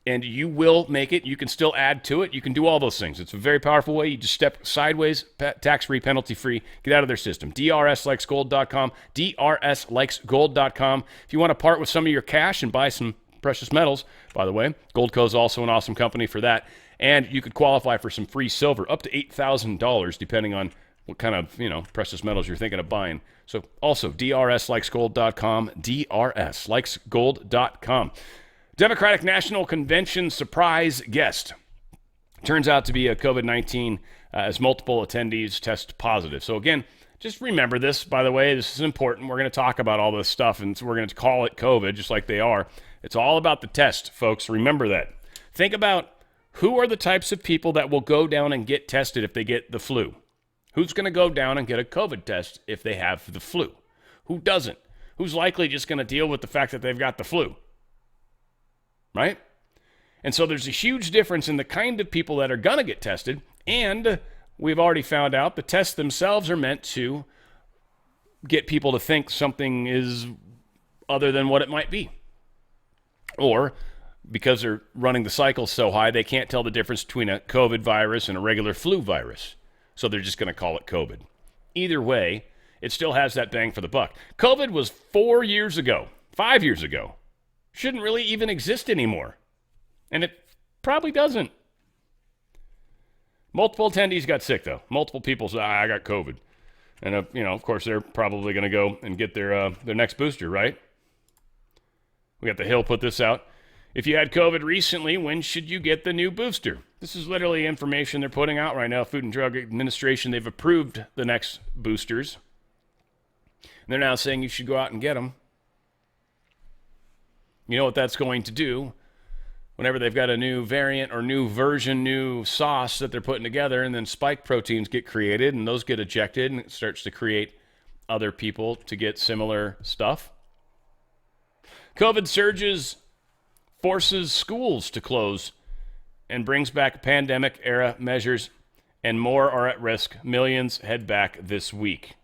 Speaker 1: And you will make it. You can still add to it. You can do all those things. It's a very powerful way. You just step sideways, tax-free, penalty-free. Get out of their system. DRSlikesgold.com, DRSlikesgold.com. If you want to part with some of your cash and buy some precious metals, by the way, Goldco is also an awesome company for that. And you could qualify for some free silver, up to $8,000, depending on what kind of, precious metals you're thinking of buying. So also, DRSlikesgold.com, DRSlikesgold.com. Democratic National Convention surprise guest. Turns out to be a COVID-19 as multiple attendees test positive. So again, just remember this, by the way. This is important. We're going to talk about all this stuff, and so we're going to call it COVID, just like they are. It's all about the test, folks. Remember that. Think about who are the types of people that will go down and get tested if they get the flu. Who's going to go down and get a COVID test if they have the flu? Who doesn't? Who's likely just going to deal with the fact that they've got the flu? Right? And so there's a huge difference in the kind of people that are going to get tested, and we've already found out the tests themselves are meant to get people to think something is other than what it might be. Or because they're running the cycles so high, they can't tell the difference between a COVID virus and a regular flu virus. So they're just going to call it COVID. Either way, it still has that bang for the buck. COVID was 4 years ago, 5 years ago. Shouldn't really even exist anymore. And it probably doesn't. Multiple attendees got sick, though. Multiple people said, I got COVID. And, of course, they're probably going to go and get their next booster, right? We got The Hill put this out. If you had COVID recently, when should you get the new booster? This is literally information they're putting out right now. Food and Drug Administration, they've approved the next boosters. And they're now saying you should go out and get them. You know what that's going to do? Whenever they've got a new variant or new version, new sauce that they're putting together, and then spike proteins get created, and those get ejected, and it starts to create other people to get similar stuff. COVID surges, forces schools to close, and brings back pandemic-era measures, and more are at risk. Millions head back this week.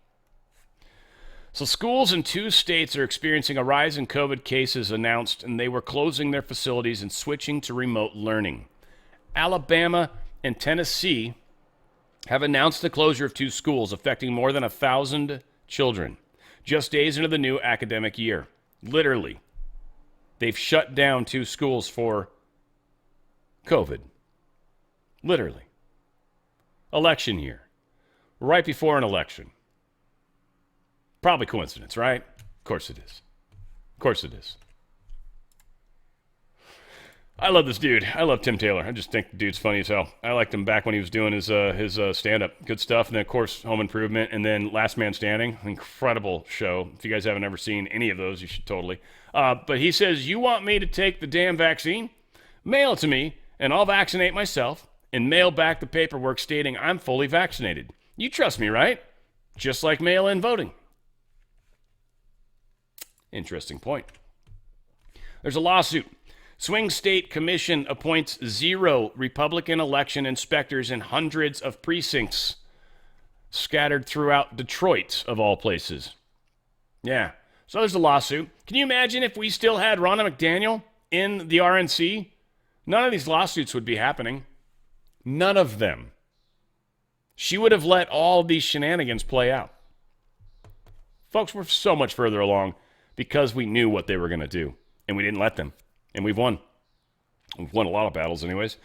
Speaker 1: So schools in 2 states are experiencing a rise in COVID cases announced, and they were closing their facilities and switching to remote learning. Alabama and Tennessee have announced the closure of 2 schools, affecting more than 1,000 children, just days into the new academic year. Literally, they've shut down 2 schools for COVID. Literally. Election year. Right before an election. Probably coincidence, right? Of course it is. Of course it is. I love this dude. I love Tim Taylor. I just think the dude's funny as hell. I liked him back when he was doing his stand-up. Good stuff. And then, of course, Home Improvement. And then Last Man Standing. Incredible show. If you guys haven't ever seen any of those, you should totally. But he says, you want me to take the damn vaccine? Mail it to me, and I'll vaccinate myself and mail back the paperwork stating I'm fully vaccinated. You trust me, right? Just like mail-in voting. Interesting point. There's a lawsuit. Swing State Commission appoints 0 Republican election inspectors in hundreds of precincts scattered throughout Detroit, of all places. Yeah. So there's a lawsuit. Can you imagine if we still had Ronna McDaniel in the RNC? None of these lawsuits would be happening. None of them. She would have let all of these shenanigans play out. Folks, we're so much further along because we knew what they were going to do, and we didn't let them. And we've won. We've won a lot of battles anyways.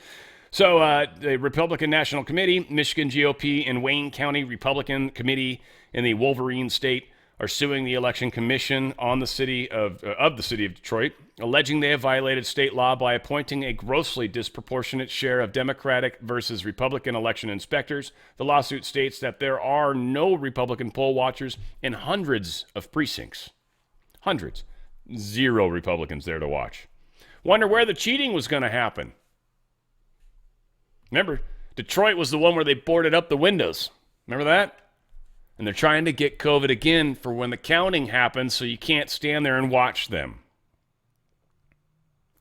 Speaker 1: So the Republican National Committee, Michigan GOP, and Wayne County Republican Committee in the Wolverine State are suing the Election Commission on the city of Detroit, alleging they have violated state law by appointing a grossly disproportionate share of Democratic versus Republican election inspectors. The lawsuit states that there are no Republican poll watchers in hundreds of precincts. Hundreds. 0 Republicans there to watch. Wonder where the cheating was going to happen. Remember, Detroit was the one where they boarded up the windows. Remember that? And they're trying to get COVID again for when the counting happens so you can't stand there and watch them.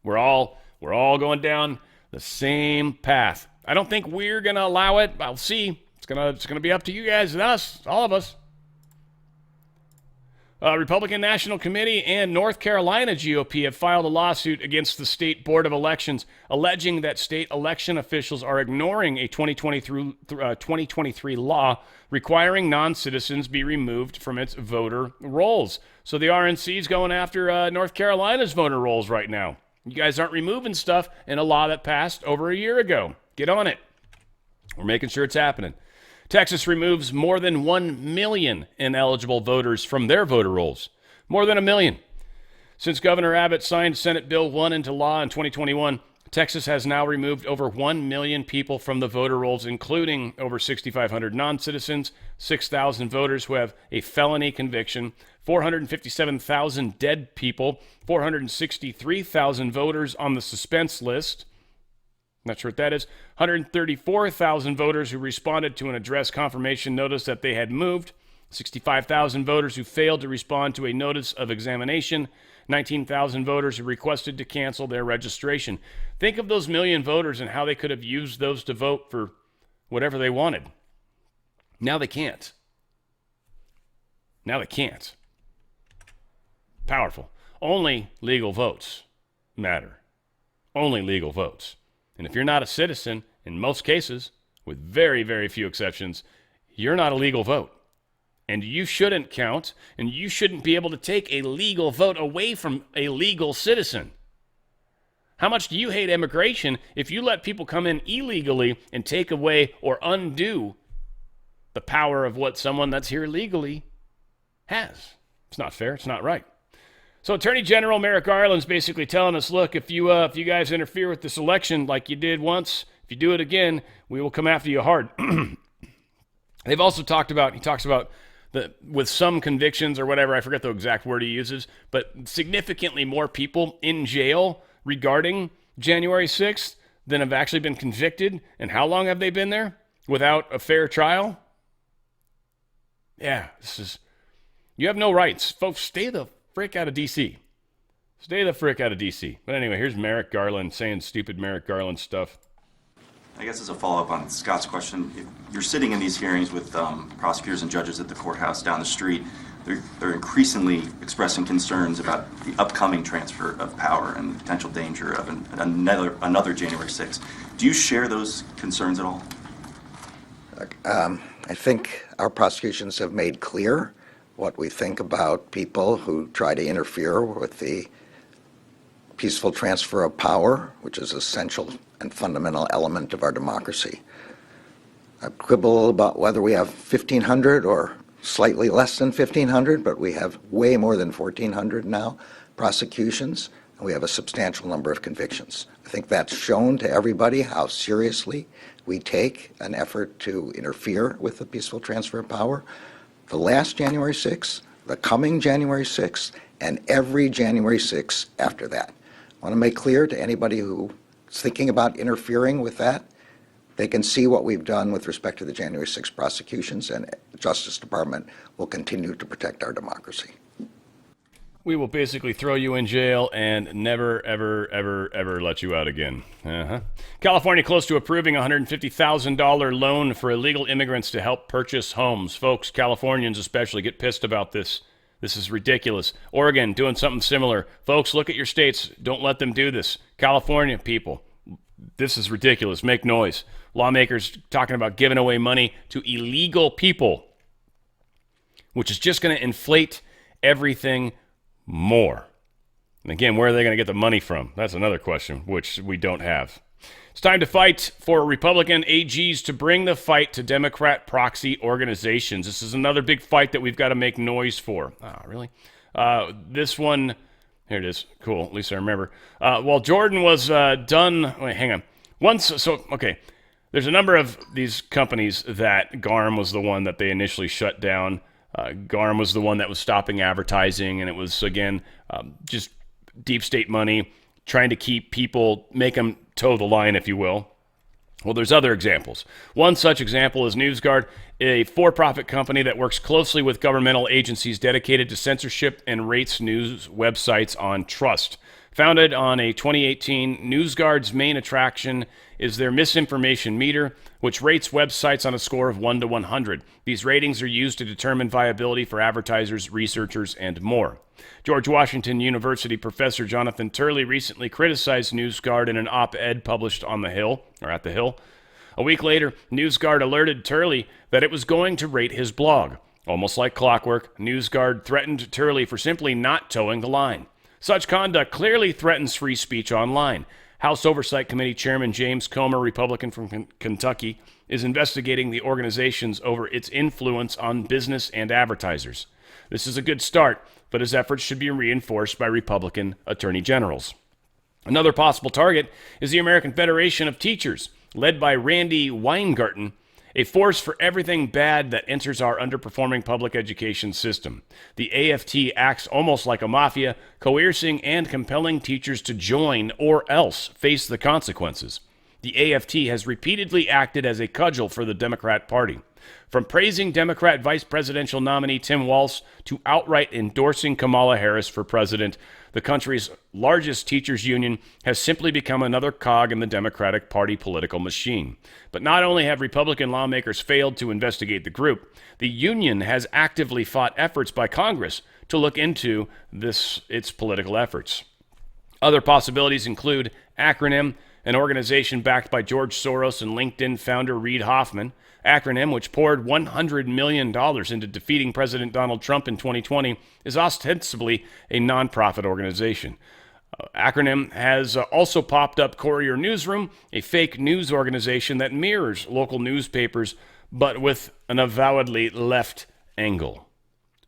Speaker 1: We're all going down the same path. I don't think we're going to allow it. I'll see. It's going to be up to you guys and us, all of us. Republican National Committee and North Carolina GOP have filed a lawsuit against the State Board of Elections, alleging that state election officials are ignoring a 2023 law requiring non-citizens be removed from its voter rolls. So the RNC is going after North Carolina's voter rolls right now. You guys aren't removing stuff in a law that passed over a year ago. Get on it. We're making sure it's happening. Texas removes more than 1 million ineligible voters from their voter rolls. More than 1 million. Since Governor Abbott signed Senate Bill 1 into law in 2021, Texas has now removed over 1 million people from the voter rolls, including over 6,500 non-citizens, 6,000 voters who have a felony conviction, 457,000 dead people, 463,000 voters on the suspense list. Not sure what that is. 134,000 voters who responded to an address confirmation notice that they had moved. 65,000 voters who failed to respond to a notice of examination. 19,000 voters who requested to cancel their registration. Think of those million voters and how they could have used those to vote for whatever they wanted. Now they can't. Now they can't. Powerful. Only legal votes matter. Only legal votes. And if you're not a citizen, in most cases, with very, very few exceptions, you're not a legal vote. And you shouldn't count, and you shouldn't be able to take a legal vote away from a legal citizen. How much do you hate immigration if you let people come in illegally and take away or undo the power of what someone that's here legally has? It's not fair. It's not right. So Attorney General Merrick Garland's basically telling us, look, if you guys interfere with this election like you did once, if you do it again, we will come after you hard. They've also talked about, he talks about with some convictions or whatever, I forget the exact word he uses, but significantly more people in jail regarding January 6th than have actually been convicted. And how long have they been there without a fair trial? Yeah, you have no rights. Folks, stay the frick out of D.C. Stay the frick out of D.C. But anyway, here's Merrick Garland saying stupid Merrick Garland stuff.
Speaker 4: I guess as a follow-up on Scott's question, if you're sitting in these hearings with prosecutors and judges at the courthouse down the street. They're increasingly expressing concerns about the upcoming transfer of power and the potential danger of another January 6th. Do you share those concerns at all?
Speaker 5: I think our prosecutions have made clear what we think about people who try to interfere with the peaceful transfer of power, which is an essential and fundamental element of our democracy. I quibble about whether we have 1,500 or slightly less than 1,500, but we have way more than 1,400 now prosecutions, and we have a substantial number of convictions. I think that's shown to everybody how seriously we take an effort to interfere with the peaceful transfer of power. The last January 6th, the coming January 6th, and every January 6th after that. I want to make clear to anybody who is thinking about interfering with that, they can see what we've done with respect to the January 6th prosecutions, and the Justice Department will continue to protect our democracy.
Speaker 1: We will basically throw you in jail and never, ever, ever, ever let you out again. California close to approving a $150,000 loan for illegal immigrants to help purchase homes. Folks, Californians especially, get pissed about this. This is ridiculous. Oregon doing something similar. Folks, look at your states. Don't let them do this. California people, this is ridiculous. Make noise. Lawmakers talking about giving away money to illegal people. which is just going to inflate everything more. And again, where are they going to get the money from? That's another question, which we don't have. It's time to fight for Republican AGs to bring the fight to Democrat proxy organizations. This is another big fight that we've got to make noise for. Ah, really? This one, here it is. Cool. At least I remember. While Jordan was done, wait, hang on. Okay. There's a number of these companies that GARM was the one that they initially shut down. GARM was the one that was stopping advertising, and it was, again, just deep state money, trying to keep people, make them toe the line, if you will. Well, there's other examples. One such example is NewsGuard, a for-profit company that works closely with governmental agencies dedicated to censorship and rates news websites on trust. Founded on a 2018, NewsGuard's main attraction is their misinformation meter, which rates websites on a score of 1 to 100. These ratings are used to determine viability for advertisers, researchers, and more. George Washington University professor Jonathan Turley recently criticized NewsGuard in an op-ed published on The Hill, or at The Hill. A week later, NewsGuard alerted Turley that it was going to rate his blog. Almost like clockwork, NewsGuard threatened Turley for simply not towing the line. Such conduct clearly threatens free speech online. House Oversight Committee Chairman James Comer, Republican from Kentucky, is investigating the organizations over its influence on business and advertisers. This is a good start, but his efforts should be reinforced by Republican attorney generals. Another possible target is the American Federation of Teachers, led by Randy Weingarten, a force for everything bad that enters our underperforming public education system. The AFT acts almost like a mafia, coercing and compelling teachers to join or else face the consequences. The AFT has repeatedly acted as a cudgel for the Democrat Party. From praising Democrat vice presidential nominee Tim Walz to outright endorsing Kamala Harris for president, the country's largest teachers union has simply become another cog in the Democratic Party political machine. But not only have Republican lawmakers failed to investigate the group, the union has actively fought efforts by Congress to look into its political efforts. Other possibilities include Acronym, an organization backed by George Soros and LinkedIn founder Reid Hoffman. Acronym, which poured $100 million into defeating President Donald Trump in 2020, is ostensibly a nonprofit organization. Acronym has also popped up Courier Newsroom, a fake news organization that mirrors local newspapers, but with an avowedly left angle.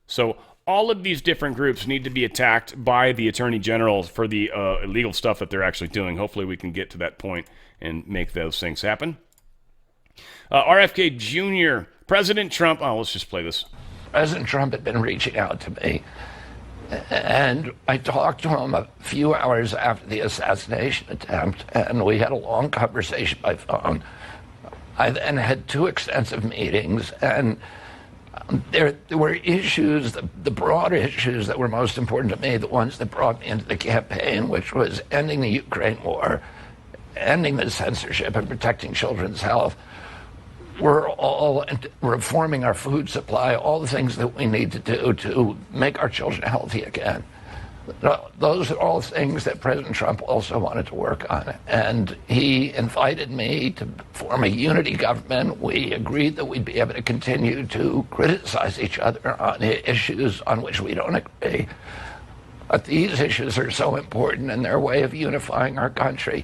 Speaker 1: So all of these different groups need to be attacked by the Attorney General for the illegal stuff that they're actually doing. Hopefully we can get to that point and make those things happen. RFK Jr., President Trump, let's just play this.
Speaker 6: President Trump had been reaching out to me, and I talked to him a few hours after the assassination attempt, and we had a long conversation by phone. I then had 2 extensive meetings, and there were issues, the broad issues that were most important to me, the ones that brought me into the campaign, which was ending the Ukraine war, ending the censorship, and protecting children's health. We're all reforming our food supply, all the things that we need to do to make our children healthy again. Those are all things that President Trump also wanted to work on. And he invited me to form a unity government. We agreed that we'd be able to continue to criticize each other on issues on which we don't agree. But these issues are so important in their way of unifying our country.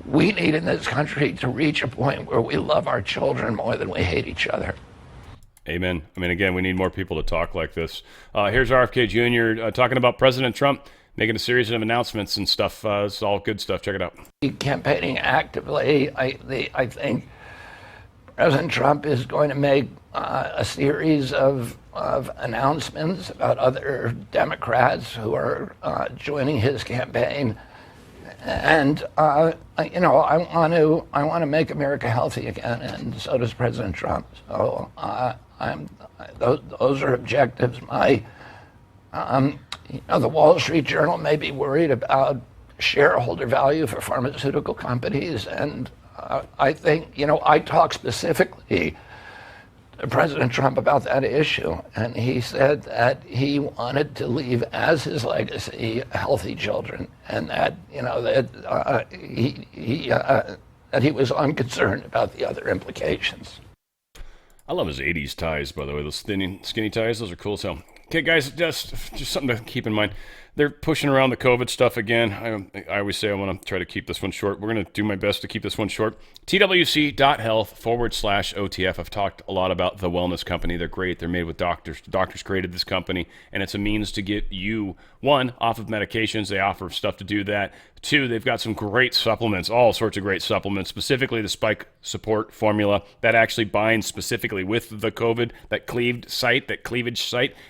Speaker 6: We need in this country to reach a point where we love our children more than we hate each other.
Speaker 1: Amen. I mean, again, we need more people to talk like this. Here's RFK Jr. Talking about President Trump, making a series of announcements and stuff. It's all good stuff. Check it out.
Speaker 6: Campaigning actively, I think President Trump is going to make a series of announcements about other Democrats who are joining his campaign. And I want to make America healthy again, and so does President Trump. So those are objectives. The Wall Street Journal may be worried about shareholder value for pharmaceutical companies, and I think I talk specifically to President Trump about that issue, and he said that he wanted to leave as his legacy healthy children, and that that he was unconcerned about the other implications.
Speaker 1: I love his 80s ties, by the way. Those skinny ties, those are cool as hell. Okay, guys, just something to keep in mind. They're pushing around the COVID stuff again. I always say I want to try to keep this one short. We're going to do my best to keep this one short. TWC.health/OTF. I've talked a lot about the wellness company. They're great. They're made with doctors. Doctors created this company, and it's a means to get you, one, off of medications. They offer stuff to do that. Two, they've got some great supplements, all sorts of great supplements, specifically the Spike Support Formula that actually binds specifically with the COVID, that cleavage site.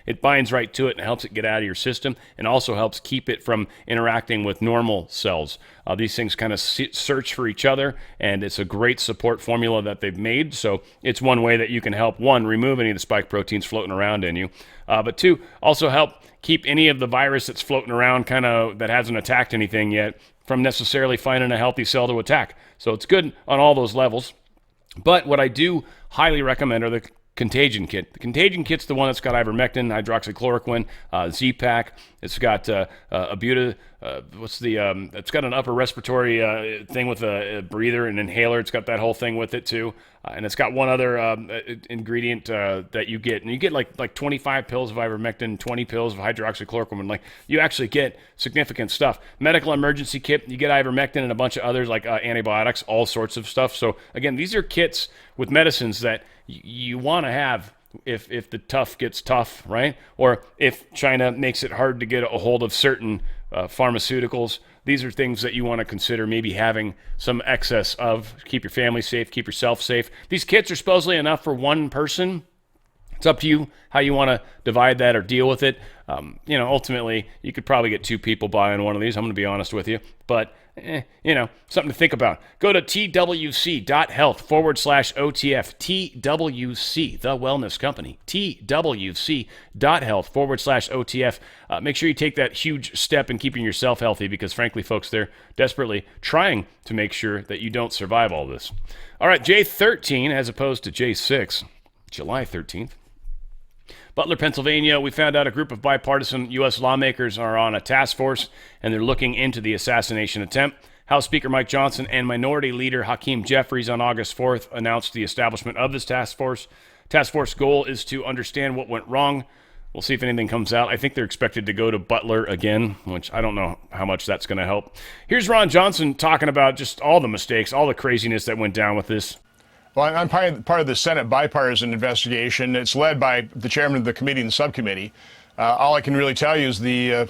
Speaker 1: It binds right to it and helps it get out of your system, and also helps keep it from interacting with normal cells. These things kind of search for each other, and it's a great support formula that they've made. So it's one way that you can help, one, remove any of the spike proteins floating around in you, but two, also help keep any of the virus that's floating around that hasn't attacked anything yet from necessarily finding a healthy cell to attack. So it's good on all those levels. But what I do highly recommend are the Contagion Kit. The Contagion Kit's the one that's got ivermectin, hydroxychloroquine, Z-Pak. It's got it's got an upper respiratory thing with a breather and inhaler. It's got that whole thing with it too. And it's got one other ingredient that you get. And you get like 25 pills of ivermectin, 20 pills of hydroxychloroquine. Like, you actually get significant stuff. Medical emergency kit, you get ivermectin and a bunch of others like antibiotics, all sorts of stuff. So again, these are kits with medicines that you want to have if the tough gets tough, right? Or if China makes it hard to get a hold of certain pharmaceuticals. These are things that you want to consider maybe having some excess of. Keep your family safe, keep yourself safe. These kits are supposedly enough for one person. It's up to you how you want to divide that or deal with it. Ultimately, you could probably get two people buying one of these. I'm going to be honest with you. But, something to think about. Go to twc.health/OTF. TWC, the wellness company. twc.health/OTF. Make sure you take that huge step in keeping yourself healthy because, frankly, folks, they're desperately trying to make sure that you don't survive all this. All right, J13 as opposed to J6, July 13th. Butler, Pennsylvania, we found out a group of bipartisan U.S. lawmakers are on a task force, and they're looking into the assassination attempt. House Speaker Mike Johnson and Minority Leader Hakeem Jeffries on August 4th announced the establishment of this task force. Task force goal is to understand what went wrong. We'll see if anything comes out. I think they're expected to go to Butler again, which I don't know how much that's going to help. Here's Ron Johnson talking about just all the mistakes, all the craziness that went down with this.
Speaker 7: Well, I'm part of the Senate bipartisan investigation. It's led by the chairman of the committee and the subcommittee. All I can really tell you is the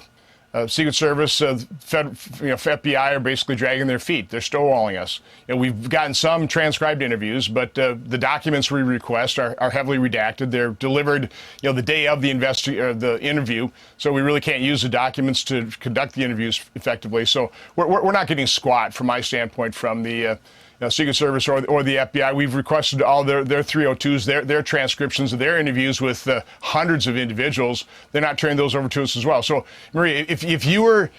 Speaker 7: Secret Service, FBI are basically dragging their feet. They're stonewalling us. We've gotten some transcribed interviews, but the documents we request are heavily redacted. They're delivered, the day of the interview, so we really can't use the documents to conduct the interviews effectively. So we're not getting squat from my standpoint from the Secret Service or the FBI. We've requested all their 302s, their transcriptions of their interviews with hundreds of individuals. They're not turning those over to us as well. So, Maria, if you want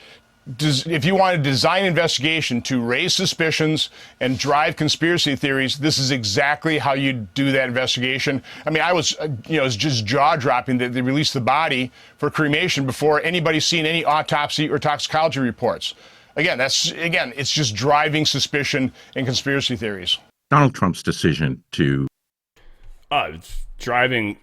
Speaker 7: to design investigation to raise suspicions and drive conspiracy theories, this is exactly how you do that investigation. I mean, I was, it's just jaw-dropping that they released the body for cremation before anybody's seen any autopsy or toxicology reports. Again, it's just driving suspicion and conspiracy theories.
Speaker 8: Donald Trump's decision to
Speaker 1: it's driving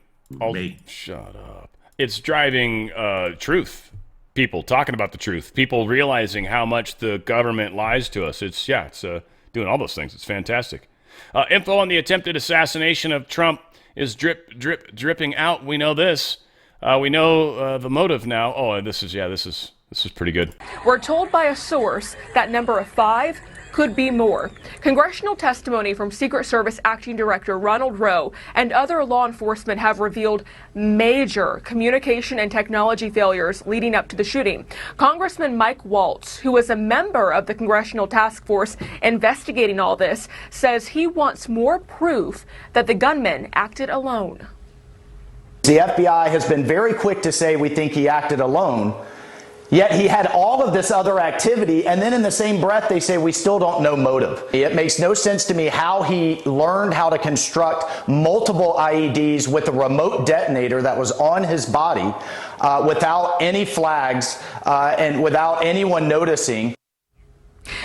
Speaker 1: shut up. It's driving truth. People talking about the truth. People realizing how much the government lies to us. It's doing all those things. It's fantastic. Info on the attempted assassination of Trump is dripping out. We know this. We know the motive now. Oh, this is pretty good.
Speaker 9: We're told by a source that number of 5 could be more. Congressional testimony from Secret Service Acting Director Ronald Rowe and other law enforcement have revealed major communication and technology failures leading up to the shooting. Congressman Mike Waltz, who is a member of the Congressional Task Force investigating all this, says he wants more proof that the gunman acted alone.
Speaker 10: The FBI has been very quick to say we think he acted alone. Yet he had all of this other activity, and then in the same breath they say we still don't know motive. It makes no sense to me how he learned how to construct multiple IEDs with a remote detonator that was on his body without any flags and without anyone noticing.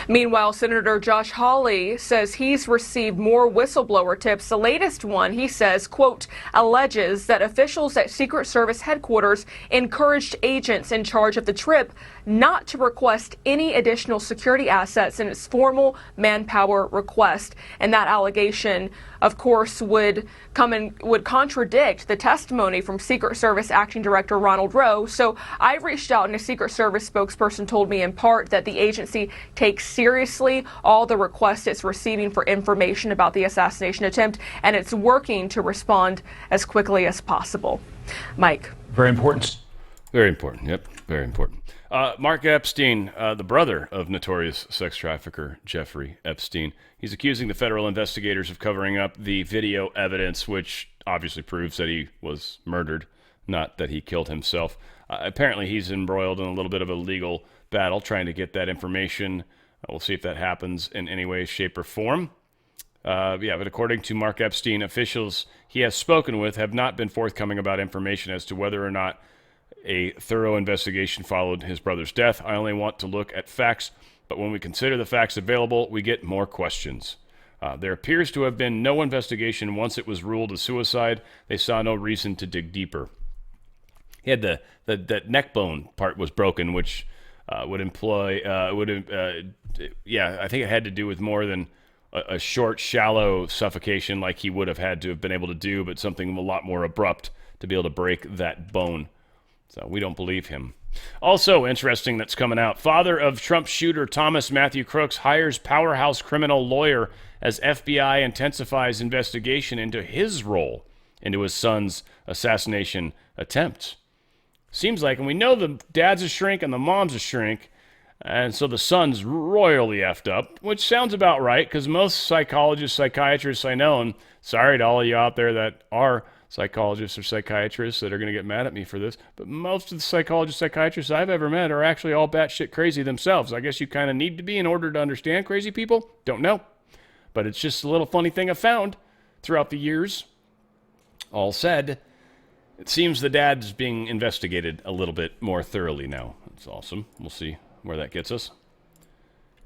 Speaker 9: Meanwhile, Senator Josh Hawley says he's received more whistleblower tips. The latest one, he says, quote, alleges that officials at Secret Service headquarters encouraged agents in charge of the trip not to request any additional security assets in its formal manpower request. And that allegation, of course, would contradict the testimony from Secret Service Acting Director Ronald Rowe. So I reached out, and a Secret Service spokesperson told me in part that the agency takes seriously all the requests it's receiving for information about the assassination attempt, and it's working to respond as quickly as possible. Mike.
Speaker 11: Very important.
Speaker 1: Very important. Yep, very important. Mark Epstein, the brother of notorious sex trafficker Jeffrey Epstein, he's accusing the federal investigators of covering up the video evidence, which obviously proves that he was murdered, not that he killed himself. Apparently, he's embroiled in a little bit of a legal battle trying to get that information. We'll see if that happens in any way, shape, or form. But according to Mark Epstein, officials he has spoken with have not been forthcoming about information as to whether or not a thorough investigation followed his brother's death. I only want to look at facts, but when we consider the facts available, we get more questions. There appears to have been no investigation once it was ruled a suicide. They saw no reason to dig deeper. He had that neck bone part was broken, which would imply, I think it had to do with more than a short, shallow suffocation like he would have had to have been able to do, but something a lot more abrupt to be able to break that bone. So we don't believe him. Also interesting that's coming out. Father of Trump shooter Thomas Matthew Crooks hires powerhouse criminal lawyer as FBI intensifies investigation into his role into his son's assassination attempt. Seems like, and we know the dad's a shrink and the mom's a shrink, and so the son's royally effed up, which sounds about right, because most psychologists, psychiatrists I know, and sorry to all of you out there that are psychologists or psychiatrists that are going to get mad at me for this, but most of the psychologists, psychiatrists I've ever met are actually all batshit crazy themselves. I guess you kind of need to be in order to understand crazy people. Don't know. But it's just a little funny thing I found throughout the years. All said, it seems the dad's being investigated a little bit more thoroughly now. That's awesome. We'll see where that gets us.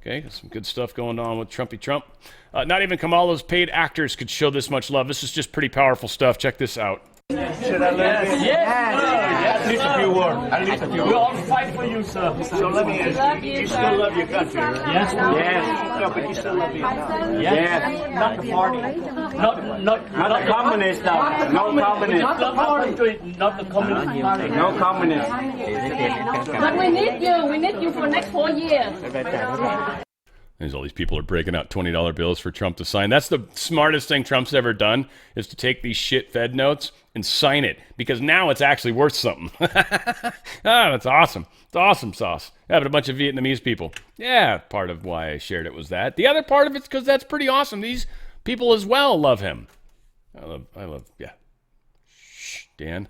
Speaker 1: Okay, got some good stuff going on with Trumpy Trump. Not even Kamala's paid actors could show this much love. This is just pretty powerful stuff. Check this out.
Speaker 12: Should I let you? Yes. At least a few words. At least a few words. We'll all fight for you, sir. So let me ask you, you still love your country, right? Yes. Yes. No, but you still love Vietnam. Yes. Not the party. Not the communist stuff. No communist. Not the party. Not the communist party. No communist.
Speaker 13: But we need you. We need you for the next 4 years.
Speaker 1: There's all these people are breaking out $20 bills for Trump to sign. That's the smartest thing Trump's ever done, is to take these shit Fed notes and sign it, because now it's actually worth something. That's awesome. It's awesome sauce. Having a bunch of Vietnamese people. Yeah, part of why I shared it was that. The other part of it's because that's pretty awesome. These people as well love him. I love, yeah. Shh, Dan.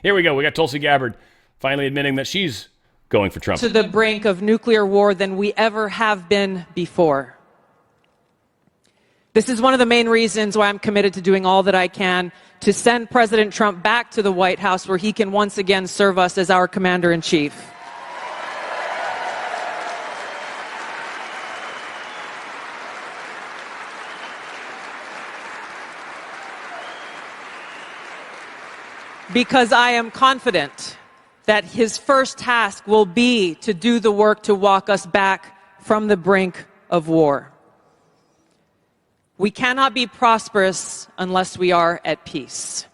Speaker 1: Here we go. We got Tulsi Gabbard finally admitting that she's going for Trump.
Speaker 14: To the brink of nuclear war than we ever have been before. This is one of the main reasons why I'm committed to doing all that I can to send President Trump back to the White House, where he can once again serve us as our commander-in-chief. Because I am confident that his first task will be to do the work to walk us back from the brink of war. We cannot be prosperous unless we are at peace.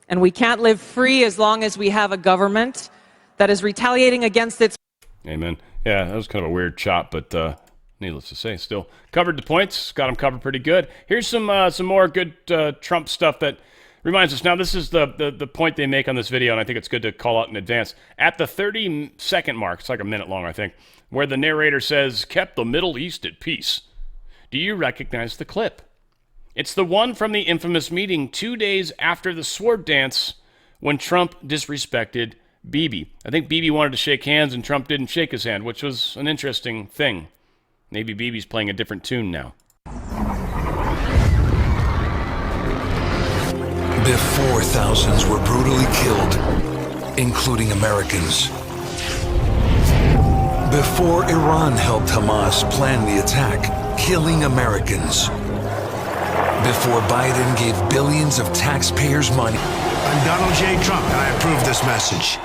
Speaker 14: And we can't live free as long as we have a government that is retaliating against its...
Speaker 1: Amen. Yeah, that was kind of a weird chop, but needless to say, still covered the points. Got them covered pretty good. Here's some more good Trump stuff that reminds us. Now, this is the point they make on this video, and I think it's good to call out in advance. At the 30-second mark, it's like a minute long, I think, where the narrator says, kept the Middle East at peace. Do you recognize the clip? It's the one from the infamous meeting 2 days after the sword dance when Trump disrespected Bibi. I think Bibi wanted to shake hands and Trump didn't shake his hand, which was an interesting thing. Maybe Bibi's playing a different tune now.
Speaker 15: Before thousands were brutally killed, including Americans. Before Iran helped Hamas plan the attack, killing Americans. Before Biden gave billions of taxpayers' money.
Speaker 11: I'm Donald J. Trump, and I approve this message.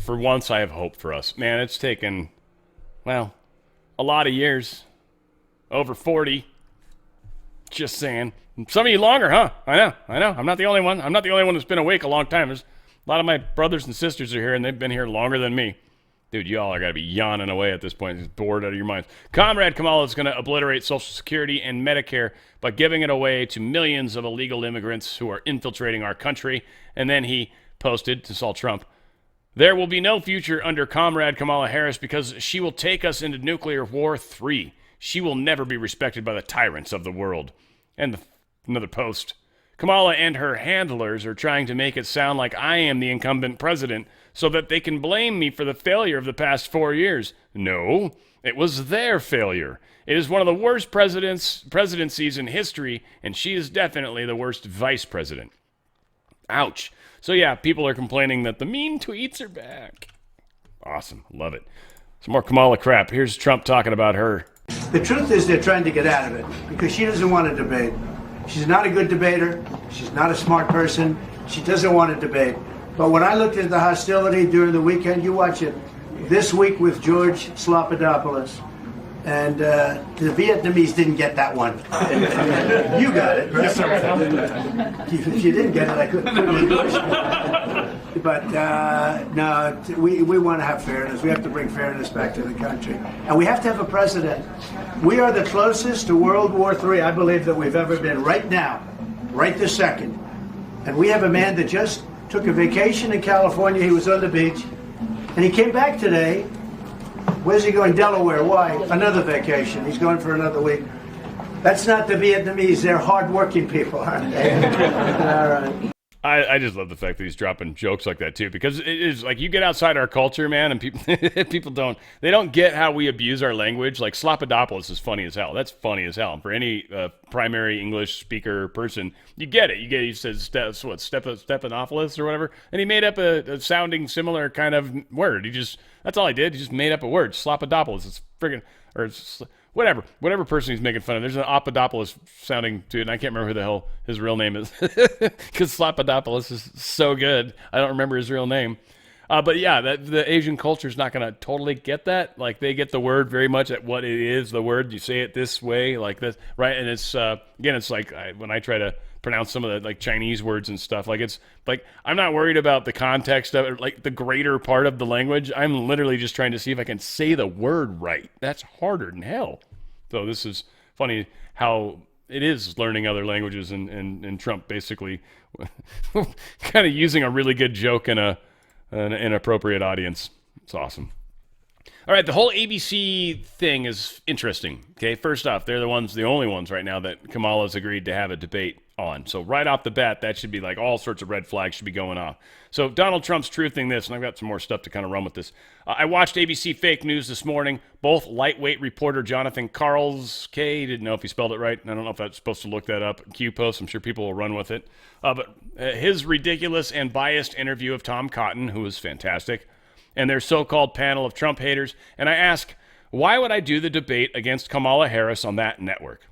Speaker 1: For once, I have hope for us. Man, it's taken, well, a lot of years. Over 40. Just saying. Some of you longer, huh? I know. I'm not the only one. I'm not the only one that's been awake a long time. There's a lot of my brothers and sisters are here, and they've been here longer than me. Dude, y'all are got to be yawning away at this point. Just bored out of your minds. Comrade Kamala is going to obliterate Social Security and Medicare by giving it away to millions of illegal immigrants who are infiltrating our country. And then he posted to Saul Trump, there will be no future under Comrade Kamala Harris because she will take us into nuclear war 3. She will never be respected by the tyrants of the world. And another post. Kamala and her handlers are trying to make it sound like I am the incumbent president so that they can blame me for the failure of the past 4 years. No, it was their failure. It is one of the worst presidencies in history, and she is definitely the worst vice president. Ouch. So yeah, people are complaining that the mean tweets are back. Awesome. Love it. Some more Kamala crap. Here's Trump talking about her.
Speaker 16: The truth is they're trying to get out of it because she doesn't want to debate. She's not a good debater. She's not a smart person. She doesn't want to debate. But when I looked at the hostility during the weekend, you watch it this week with George Slopadopoulous, and the Vietnamese didn't get that one. You got it. Yes, sir. If you didn't get it, I couldn't push it. But no, we want to have fairness. We have to bring fairness back to the country. And we have to have a president. We are the closest to World War III, I believe, that we've ever been right now, right this second. And we have a man that just took a vacation in California. He was on the beach. And he came back today. Where's he going? Delaware. Why? Another vacation. He's going for another week. That's not the Vietnamese. They're hard-working people, aren't they? All right.
Speaker 1: I just love the fact that he's dropping jokes like that too, because it is like you get outside our culture, man, and people don't get how we abuse our language. Like Slopadopoulous is funny as hell. That's funny as hell. For any primary English speaker person, you get it. He says Stephanopoulos or whatever, and he made up a sounding similar kind of word. That's all he did. He just made up a word. Slopadopoulous. It's friggin' whatever person he's making fun of. There's an Papadopoulos sounding dude, and I can't remember who the hell his real name is because Slopadopoulous is so good. I don't remember his real name. But yeah, the Asian culture is not going to totally get that. Like they get the word very much at what it is. The word, you say it this way, like this, right? And it's again, it's like when I try to pronounce some of the like Chinese words and stuff. Like it's like I'm not worried about the context of it, like the greater part of the language. I'm literally just trying to see if I can say the word right. That's harder than hell. So this is funny how it is learning other languages and Trump basically kind of using a really good joke in an inappropriate audience. It's awesome. All right, the whole ABC thing is interesting. Okay, first off, they're the only ones right now that Kamala's agreed to have a debate on. So right off the bat, that should be like all sorts of red flags should be going off. So Donald Trump's truthing this, and I've got some more stuff to kind of run with this. I watched ABC Fake News this morning. Both lightweight reporter Jonathan Karls, didn't know if he spelled it right. I don't know if that's supposed to look that up. Q post, I'm sure people will run with it. But his ridiculous and biased interview of Tom Cotton, who was fantastic, and their so-called panel of Trump haters. And I ask, why would I do the debate against Kamala Harris on that network?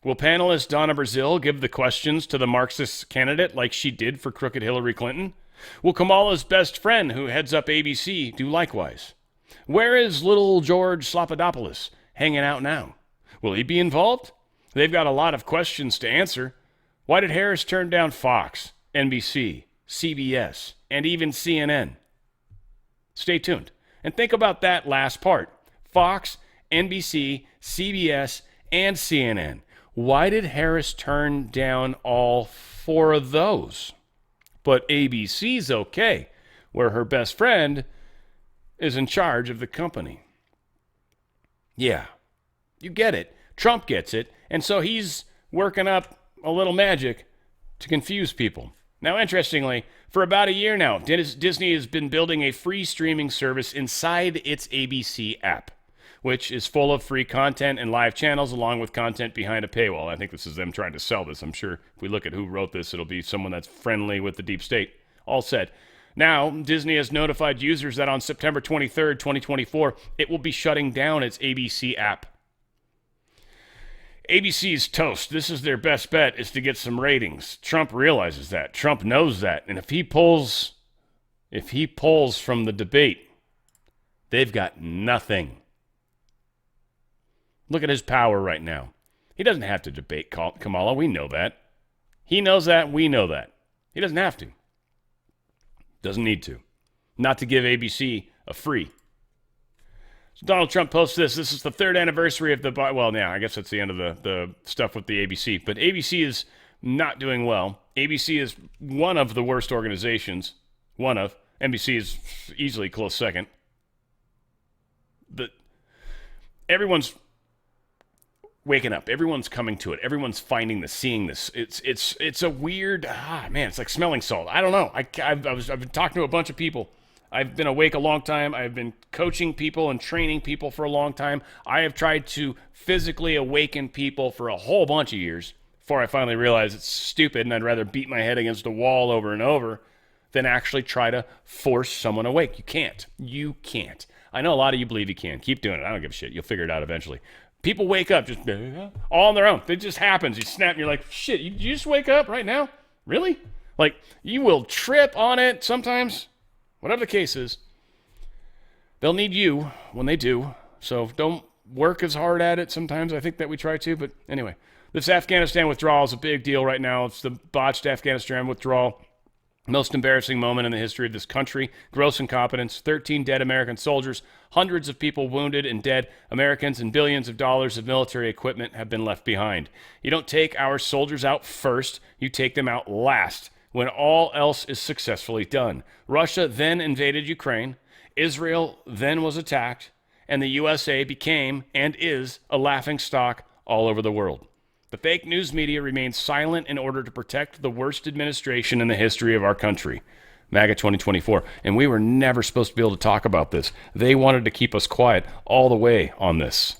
Speaker 1: Will panelist Donna Brazile give the questions to the Marxist candidate like she did for crooked Hillary Clinton? Will Kamala's best friend, who heads up ABC, do likewise? Where is little George Slopadopoulous hanging out now? Will he be involved? They've got a lot of questions to answer. Why did Harris turn down Fox, NBC, CBS, and even CNN? Stay tuned. And think about that last part. Fox, NBC, CBS, and CNN. Why did Harris turn down all 4 of those? But ABC's okay, where her best friend is in charge of the company. Yeah, you get it. Trump gets it, and so he's working up a little magic to confuse people. Now, interestingly, for about a year now, Disney has been building a free streaming service inside its ABC app, which is full of free content and live channels along with content behind a paywall. I think this is them trying to sell this. I'm sure if we look at who wrote this, it'll be someone that's friendly with the deep state. All said. Now, Disney has notified users that on September 23rd, 2024, it will be shutting down its ABC app. ABC's toast. This is their best bet, is to get some ratings. Trump realizes that. Trump knows that. And if he pulls from the debate, they've got nothing. Look at his power right now. He doesn't have to debate Kamala. We know that. He knows that. We know that. He doesn't have to. Doesn't need to. Not to give ABC a free. So Donald Trump posts this. This is the 3rd anniversary of the... Well, now, I guess that's the end of the stuff with the ABC. But ABC is not doing well. ABC is one of the worst organizations. One of. NBC is easily close second. Everyone's waking up. Everyone's coming to it. Everyone's finding this, seeing this. It's a weird... man, it's like smelling salt. I don't know. I've been talking to a bunch of people. I've been awake a long time. I've been coaching people and training people for a long time. I have tried to physically awaken people for a whole bunch of years before I finally realized it's stupid and I'd rather beat my head against a wall over and over than actually try to force someone awake. You can't. You can't. I know a lot of you believe you can. Keep doing it. I don't give a shit. You'll figure it out eventually. People wake up just all on their own. It just happens. You snap and you're like, shit, you just wake up right now? Really? Like, you will trip on it sometimes. Whatever the case is, they'll need you when they do. So don't work as hard at it sometimes. I think that we try to. But anyway, this Afghanistan withdrawal is a big deal right now. It's the botched Afghanistan withdrawal. Most embarrassing moment in the history of this country. Gross incompetence. 13 dead American soldiers. Hundreds of people wounded and dead. Americans and billions of dollars of military equipment have been left behind. You don't take our soldiers out first. You take them out last, when all else is successfully done. Russia then invaded Ukraine. Israel then was attacked. And the USA became and is a laughingstock all over the world. The fake news media remains silent in order to protect the worst administration in the history of our country. MAGA 2024. And we were never supposed to be able to talk about this. They wanted to keep us quiet all the way on this.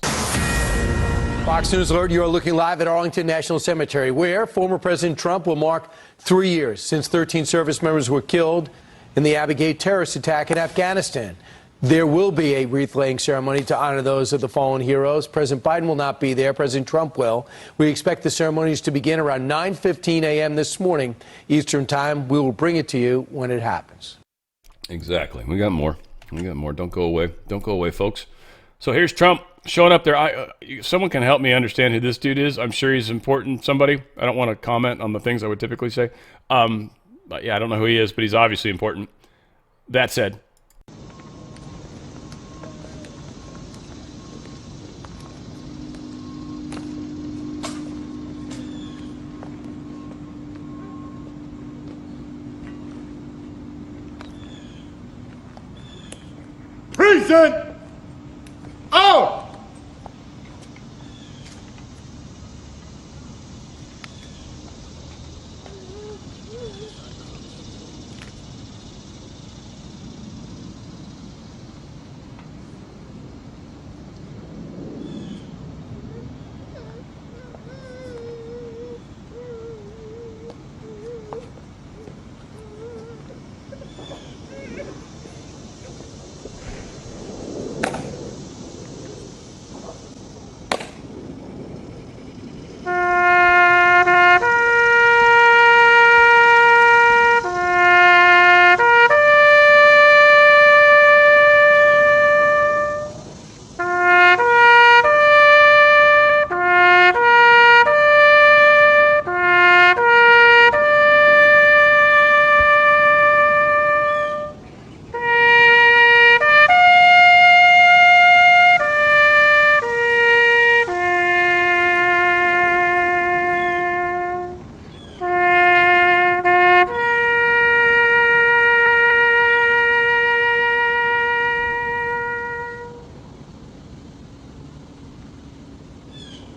Speaker 17: Fox News Alert, you are looking live at Arlington National Cemetery, where former President Trump will mark 3 years since 13 service members were killed in the Abu Ghraib terrorist attack in Afghanistan. There will be a wreath-laying ceremony to honor those of the fallen heroes. President Biden will not be there. President Trump will. We expect the ceremonies to begin around 9:15 a.m. this morning, Eastern Time. We will bring it to you when it happens.
Speaker 1: Exactly. We got more. Don't go away. Don't go away, folks. So here's Trump showing up there. Someone can help me understand who this dude is. I'm sure he's important. Somebody. I don't want to comment on the things I would typically say. But yeah, I don't know who he is, but he's obviously important. That said,
Speaker 18: Present! Out!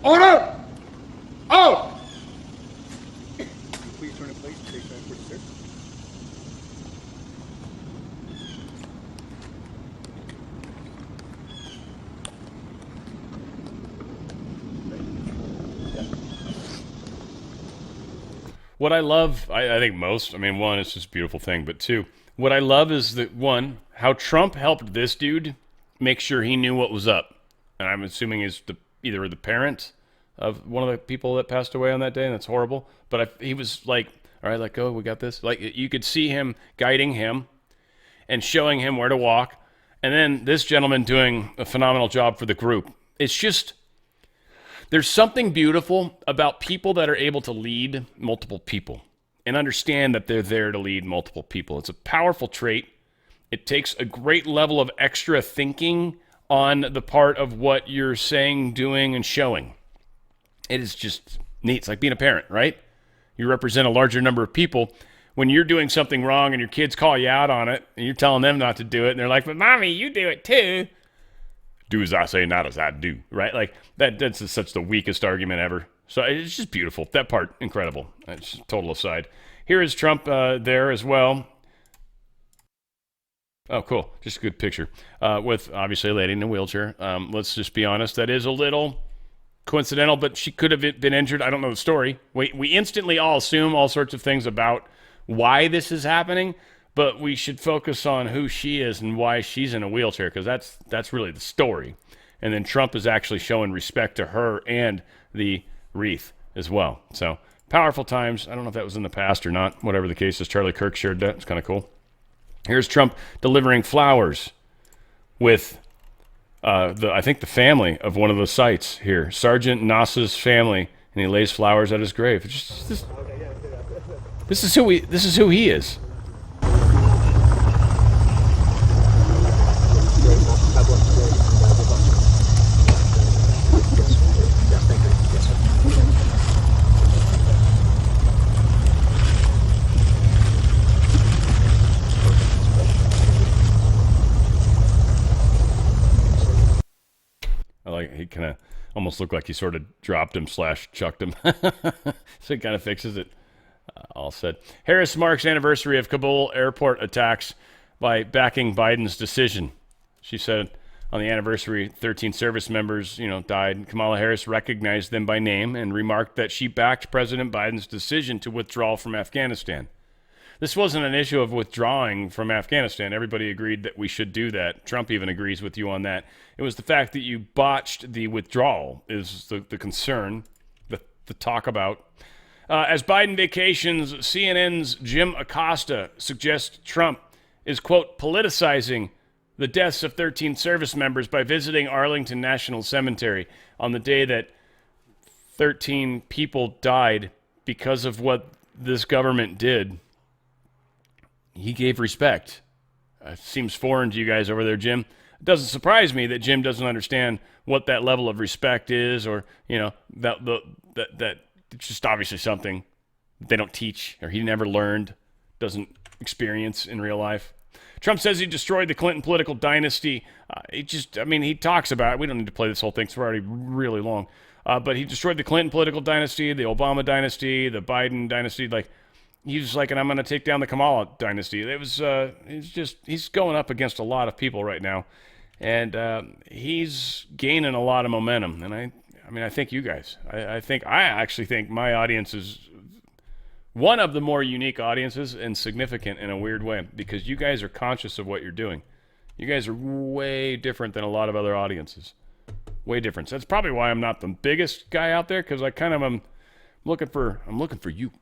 Speaker 18: Order! Out! Please turn in place. Take time for the sir.
Speaker 1: what I love, I think most, I mean, one, it's just a beautiful thing, but two, What I love is that, one, how Trump helped this dude make sure he knew what was up. And I'm assuming is either the parent of one of the people that passed away on that day, and that's horrible. But he was like, all right, let go, we got this. Like, you could see him guiding him and showing him where to walk. And then this gentleman doing a phenomenal job for the group. It's just, there's something beautiful about people that are able to lead multiple people and understand that they're there to lead multiple people. It's a powerful trait. It takes a great level of extra thinking on the part of what you're saying, doing, and showing. It is just neat. It's like being a parent, right? You represent a larger number of people. When you're doing something wrong and your kids call you out on it and you're telling them not to do it and they're like, but mommy, you do it too. Do as I say, not as I do, right? Like that's such the weakest argument ever. So it's just beautiful. That part, incredible. That's total aside. Here is Trump there as well. Oh, cool. Just a good picture with obviously a lady in a wheelchair. Let's just be honest. That is a little coincidental, but she could have been injured. I don't know the story. We instantly all assume all sorts of things about why this is happening, but we should focus on who she is and why she's in a wheelchair, because that's really the story. And then Trump is actually showing respect to her and the wreath as well. So powerful times. I don't know if that was in the past or not. Whatever the case is, Charlie Kirk shared that. It's kind of cool. Here's Trump delivering flowers with I think the family of one of the sites here, Sergeant Nassa's family, and he lays flowers at his grave. It's just, this is who he is. He kind of almost looked like he sort of dropped him / chucked him. So he kind of fixes it. All said. Harris marks anniversary of Kabul airport attacks by backing Biden's decision. She said on the anniversary, 13 service members, died. Kamala Harris recognized them by name and remarked that she backed President Biden's decision to withdraw from Afghanistan. This wasn't an issue of withdrawing from Afghanistan. Everybody agreed that we should do that. Trump even agrees with you on that. It was the fact that you botched the withdrawal is the concern, the talk about. As Biden vacations, CNN's Jim Acosta suggests Trump is, quote, politicizing the deaths of 13 service members by visiting Arlington National Cemetery on the day that 13 people died because of what this government did. He gave respect. Seems foreign to you guys over there, Jim. It doesn't surprise me that Jim doesn't understand what that level of respect is, or that it's just obviously something they don't teach, or he never learned, doesn't experience in real life. Trump says he destroyed the Clinton political dynasty. He talks about it. We don't need to play this whole thing. It's already really long. But he destroyed the Clinton political dynasty, the Obama dynasty, the Biden dynasty. He's like, and I'm going to take down the Kamala dynasty. He's going up against a lot of people right now, and he's gaining a lot of momentum. And I thank you guys. I actually think my audience is one of the more unique audiences and significant in a weird way, because you guys are conscious of what you're doing. You guys are way different than a lot of other audiences. Way different. So that's probably why I'm not the biggest guy out there, because I kind of am looking for you.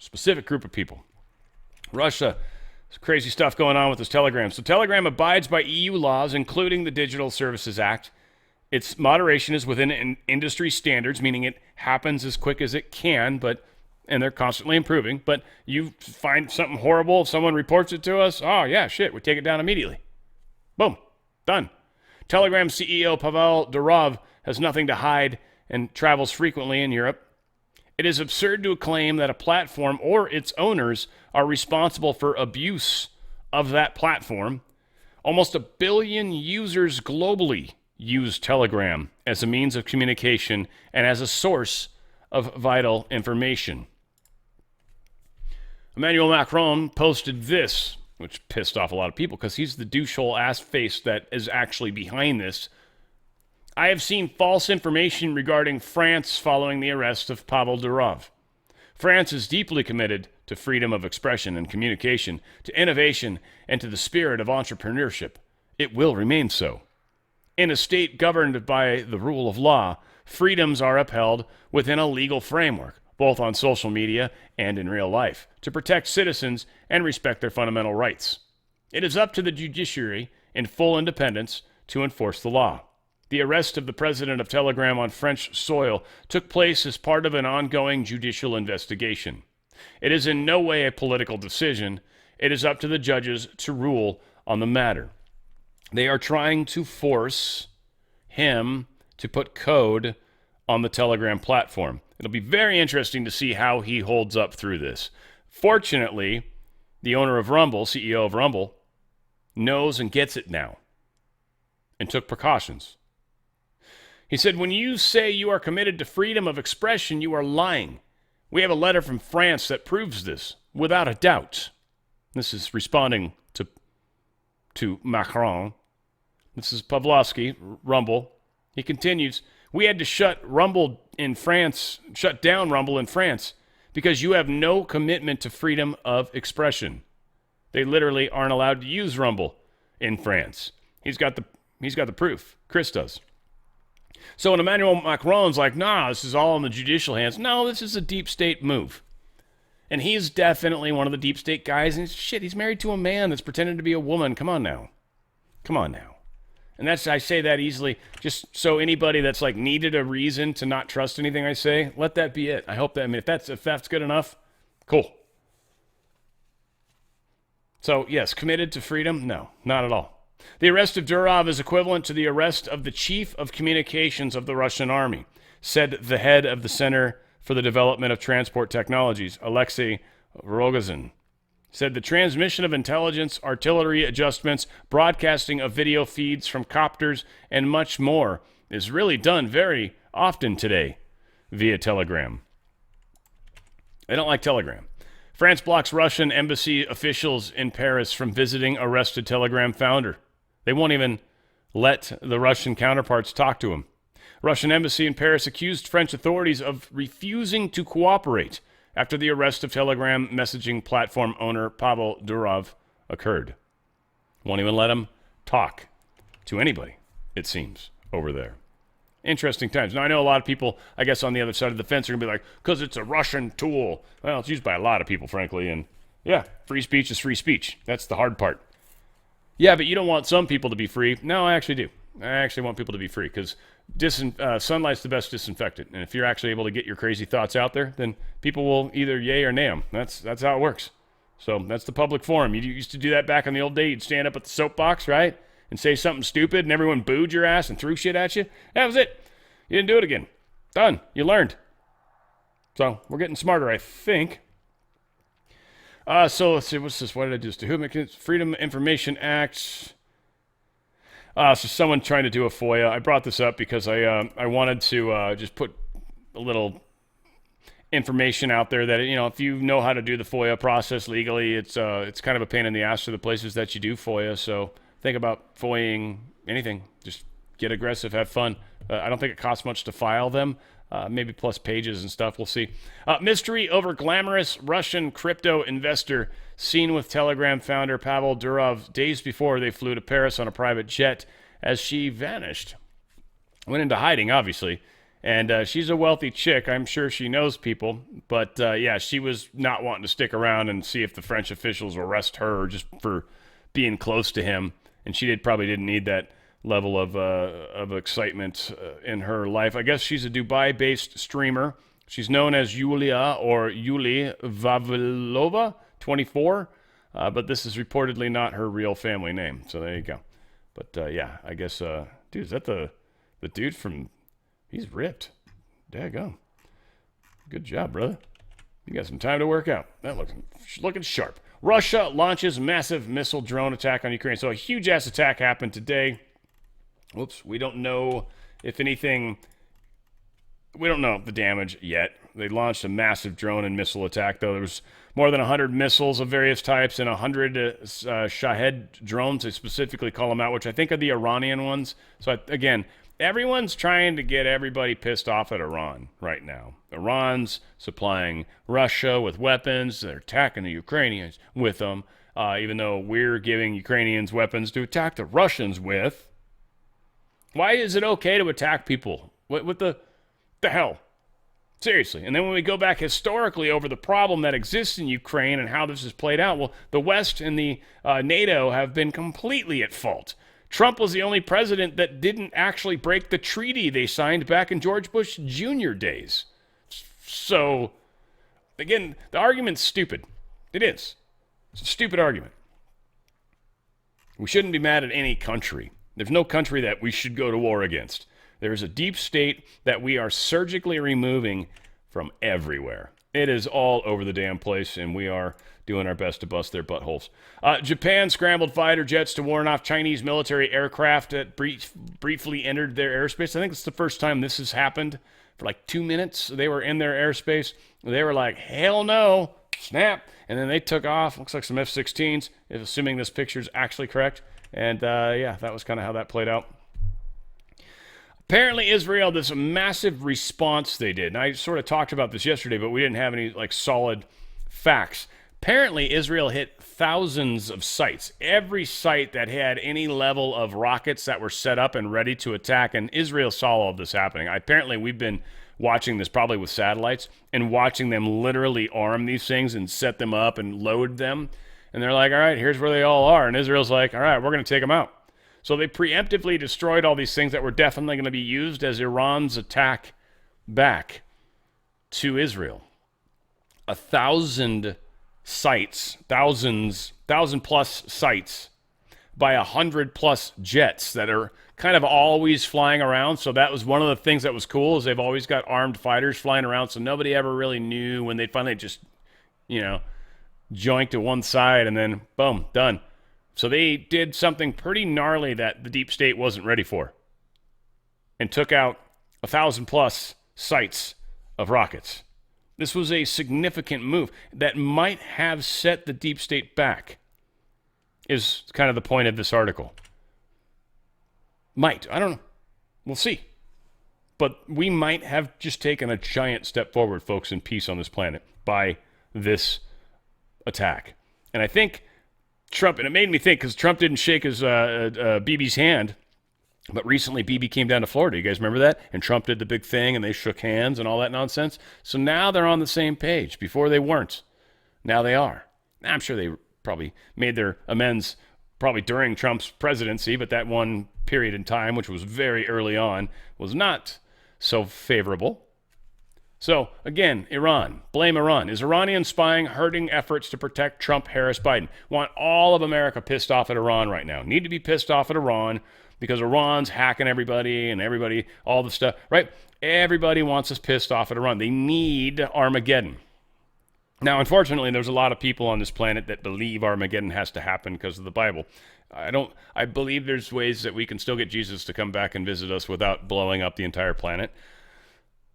Speaker 1: Specific group of people. Russia, crazy stuff going on with this Telegram. So Telegram abides by EU laws, including the Digital Services Act. Its moderation is within industry standards, meaning it happens as quick as it can, and they're constantly improving. But you find something horrible, if someone reports it to us, oh yeah, shit, we take it down immediately. Boom, done. Telegram CEO Pavel Durov has nothing to hide and travels frequently in Europe. It is absurd to claim that a platform or its owners are responsible for abuse of that platform. Almost 1 billion users globally use Telegram as a means of communication and as a source of vital information. Emmanuel Macron posted this, which pissed off a lot of people because he's the douchehole ass face that is actually behind this. I have seen false information regarding France following the arrest of Pavel Durov. France is deeply committed to freedom of expression and communication, to innovation, and to the spirit of entrepreneurship. It will remain so. In a state governed by the rule of law, freedoms are upheld within a legal framework, both on social media and in real life, to protect citizens and respect their fundamental rights. It is up to the judiciary, in full independence, to enforce the law. The arrest of the president of Telegram on French soil took place as part of an ongoing judicial investigation. It is in no way a political decision. It is up to the judges to rule on the matter. They are trying to force him to put code on the Telegram platform. It'll be very interesting to see how he holds up through this. Fortunately, the owner of Rumble, CEO of Rumble, knows and gets it now and took precautions. He said, when you say you are committed to freedom of expression, you are lying. We have a letter from France that proves this, without a doubt. This is responding to Macron. This is Pavlovsky, Rumble. He continues, we had to shut down Rumble in France because you have no commitment to freedom of expression. They literally aren't allowed to use Rumble in France. He's got the proof. Chris does. So when Emmanuel Macron's like, nah, this is all in the judicial hands. No, this is a deep state move. And he's definitely one of the deep state guys. And he's married to a man that's pretending to be a woman. Come on now. And I say that easily, just so anybody that's like needed a reason to not trust anything I say, let that be it. I hope that, if that's good enough, cool. So yes, committed to freedom? No, not at all. The arrest of Durov is equivalent to the arrest of the chief of communications of the Russian army, said the head of the Center for the Development of Transport Technologies, Alexei Rogozin. Said the transmission of intelligence, artillery adjustments, broadcasting of video feeds from copters, and much more is really done very often today via Telegram. They don't like Telegram. France blocks Russian embassy officials in Paris from visiting arrested Telegram founder. They won't even let the Russian counterparts talk to him. Russian embassy in Paris accused French authorities of refusing to cooperate after the arrest of Telegram messaging platform owner Pavel Durov occurred. Won't even let him talk to anybody, it seems, over there. Interesting times. Now, I know a lot of people, I guess, on the other side of the fence are going to be like, because it's a Russian tool. Well, it's used by a lot of people, frankly. And yeah, free speech is free speech. That's the hard part. Yeah, but you don't want some people to be free. No, I actually do. I actually want people to be free because sunlight's the best disinfectant. And if you're actually able to get your crazy thoughts out there, then people will either yay or nay them. That's how it works. So that's the public forum. You used to do that back in the old day. You'd stand up at the soapbox, right? And say something stupid and everyone booed your ass and threw shit at you. That was it. You didn't do it again. Done. You learned. So we're getting smarter, I think. So let's see. What's this? What did I do? To Freedom Information Act. So someone trying to do a FOIA. I brought this up because I wanted to just put a little information out there that, if you know how to do the FOIA process legally, it's kind of a pain in the ass for the places that you do FOIA. So think about FOIAing anything. Just get aggressive, have fun. I don't think it costs much to file them. Maybe plus pages and stuff. We'll see. Mystery over glamorous Russian crypto investor seen with Telegram founder Pavel Durov days before they flew to Paris on a private jet as she vanished. Went into hiding, obviously. And she's a wealthy chick. I'm sure she knows people. But yeah, she was not wanting to stick around and see if the French officials will arrest her just for being close to him. And she probably didn't need that level of excitement in her life. I guess she's a Dubai-based streamer. She's known as Yulia or Yuli Vavilova, 24, but this is reportedly not her real family name. So there you go. But yeah, I guess, dude, is that the dude from? He's ripped. Daggone. Good job, brother. You got some time to work out. That looking sharp. Russia launches massive missile drone attack on Ukraine. So a huge ass attack happened today. Whoops, we don't know if anything, we don't know the damage yet. They launched a massive drone and missile attack, though. There was more than 100 missiles of various types and 100 Shahed drones. They specifically call them out, which I think are the Iranian ones. So again, Everyone's trying to get everybody pissed off at Iran right now. Iran's supplying Russia with weapons. They're attacking the Ukrainians with them, even though we're giving Ukrainians weapons to attack the Russians with. Why is it okay to attack people? What the hell? Seriously. And then when we go back historically over the problem that exists in Ukraine and how this has played out, well, the West and the NATO have been completely at fault. Trump was the only president that didn't actually break the treaty they signed back in George Bush Jr. days. So, again, the argument's stupid. It is. It's a stupid argument. We shouldn't be mad at any country. There's no country that we should go to war against. There is a deep state that we are surgically removing from everywhere. It is all over the damn place, and we are doing our best to bust their buttholes. Japan scrambled fighter jets to warn off Chinese military aircraft that briefly entered their airspace. I think it's the first time this has happened. For like 2 minutes, they were in their airspace. They were like, hell no, snap. And then they took off. Looks like some F-16s, assuming this picture is actually correct. And yeah, that was kind of how that played out. Apparently, Israel, this massive response they did. And I sort of talked about this yesterday, but we didn't have any like solid facts. Apparently, Israel hit thousands of sites. Every site that had any level of rockets that were set up and ready to attack. And Israel saw all of this happening. Apparently, we've been watching this probably with satellites and watching them literally arm these things and set them up and load them. And they're like, all right, here's where they all are. And Israel's like, all right, we're going to take them out. So they preemptively destroyed all these things that were definitely going to be used as Iran's attack back to Israel. 1,000 sites, thousand plus sites by 100 plus jets that are kind of always flying around. So that was one of the things that was cool is they've always got armed fighters flying around. So nobody ever really knew when they finally just, joink to one side and then boom, done. So they did something pretty gnarly that the deep state wasn't ready for and took out 1,000 plus sites of rockets. This was a significant move that might have set the deep state back, is kind of the point of this article. Might. I don't know. We'll see. But we might have just taken a giant step forward, folks, in peace on this planet by this attack. And I think Trump, and it made me think, because Trump didn't shake his Bibi's hand, but recently Bibi came down to Florida. You guys remember that? And Trump did the big thing, and they shook hands and all that nonsense. So now they're on the same page. Before they weren't. Now they are. I'm sure they probably made their amends probably during Trump's presidency, but that one period in time, which was very early on, was not so favorable. So, again, Iran. Blame Iran. Is Iranian spying hurting efforts to protect Trump, Harris, Biden? Want all of America pissed off at Iran right now. Need to be pissed off at Iran because Iran's hacking everybody and everybody, all the stuff, right? Everybody wants us pissed off at Iran. They need Armageddon. Now, unfortunately, there's a lot of people on this planet that believe Armageddon has to happen because of the Bible. I believe there's ways that we can still get Jesus to come back and visit us without blowing up the entire planet.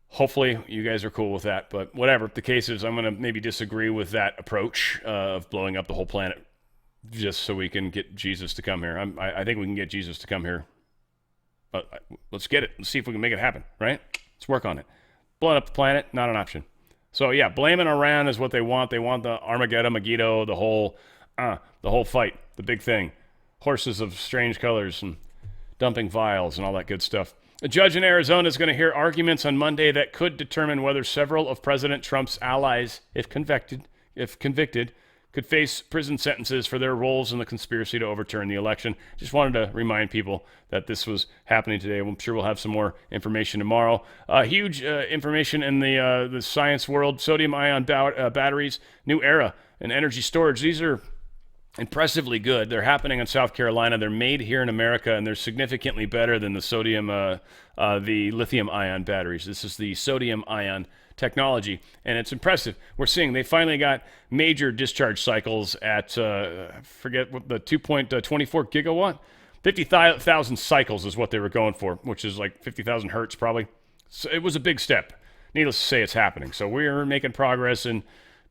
Speaker 1: Hopefully, you guys are cool with that, but whatever the case is, I'm going to maybe disagree with that approach of blowing up the whole planet just so we can get Jesus to come here. I think we can get Jesus to come here. Let's get it. Let's see if we can make it happen, right? Let's work on it. Blowing up the planet, not an option. So, yeah, blaming Iran is what they want. They want the Armageddon, Megiddo, the whole fight, the big thing. Horses of strange colors and dumping vials and all that good stuff. A judge in Arizona is going to hear arguments on Monday that could determine whether several of President Trump's allies, if convicted, could face prison sentences for their roles in the conspiracy to overturn the election. Just wanted to remind people that this was happening today. I'm sure we'll have some more information tomorrow. Huge information in the science world. Sodium-ion batteries, new era in energy storage. These are impressively good. They're happening in South Carolina. They're made here in America, and they're significantly better than the lithium-ion batteries. This is the sodium-ion technology, and it's impressive. We're seeing they finally got major discharge cycles at, forget what the 2.24 gigawatt? 50,000 cycles is what they were going for, which is like 50,000 hertz probably. So it was a big step. Needless to say, it's happening. So we're making progress in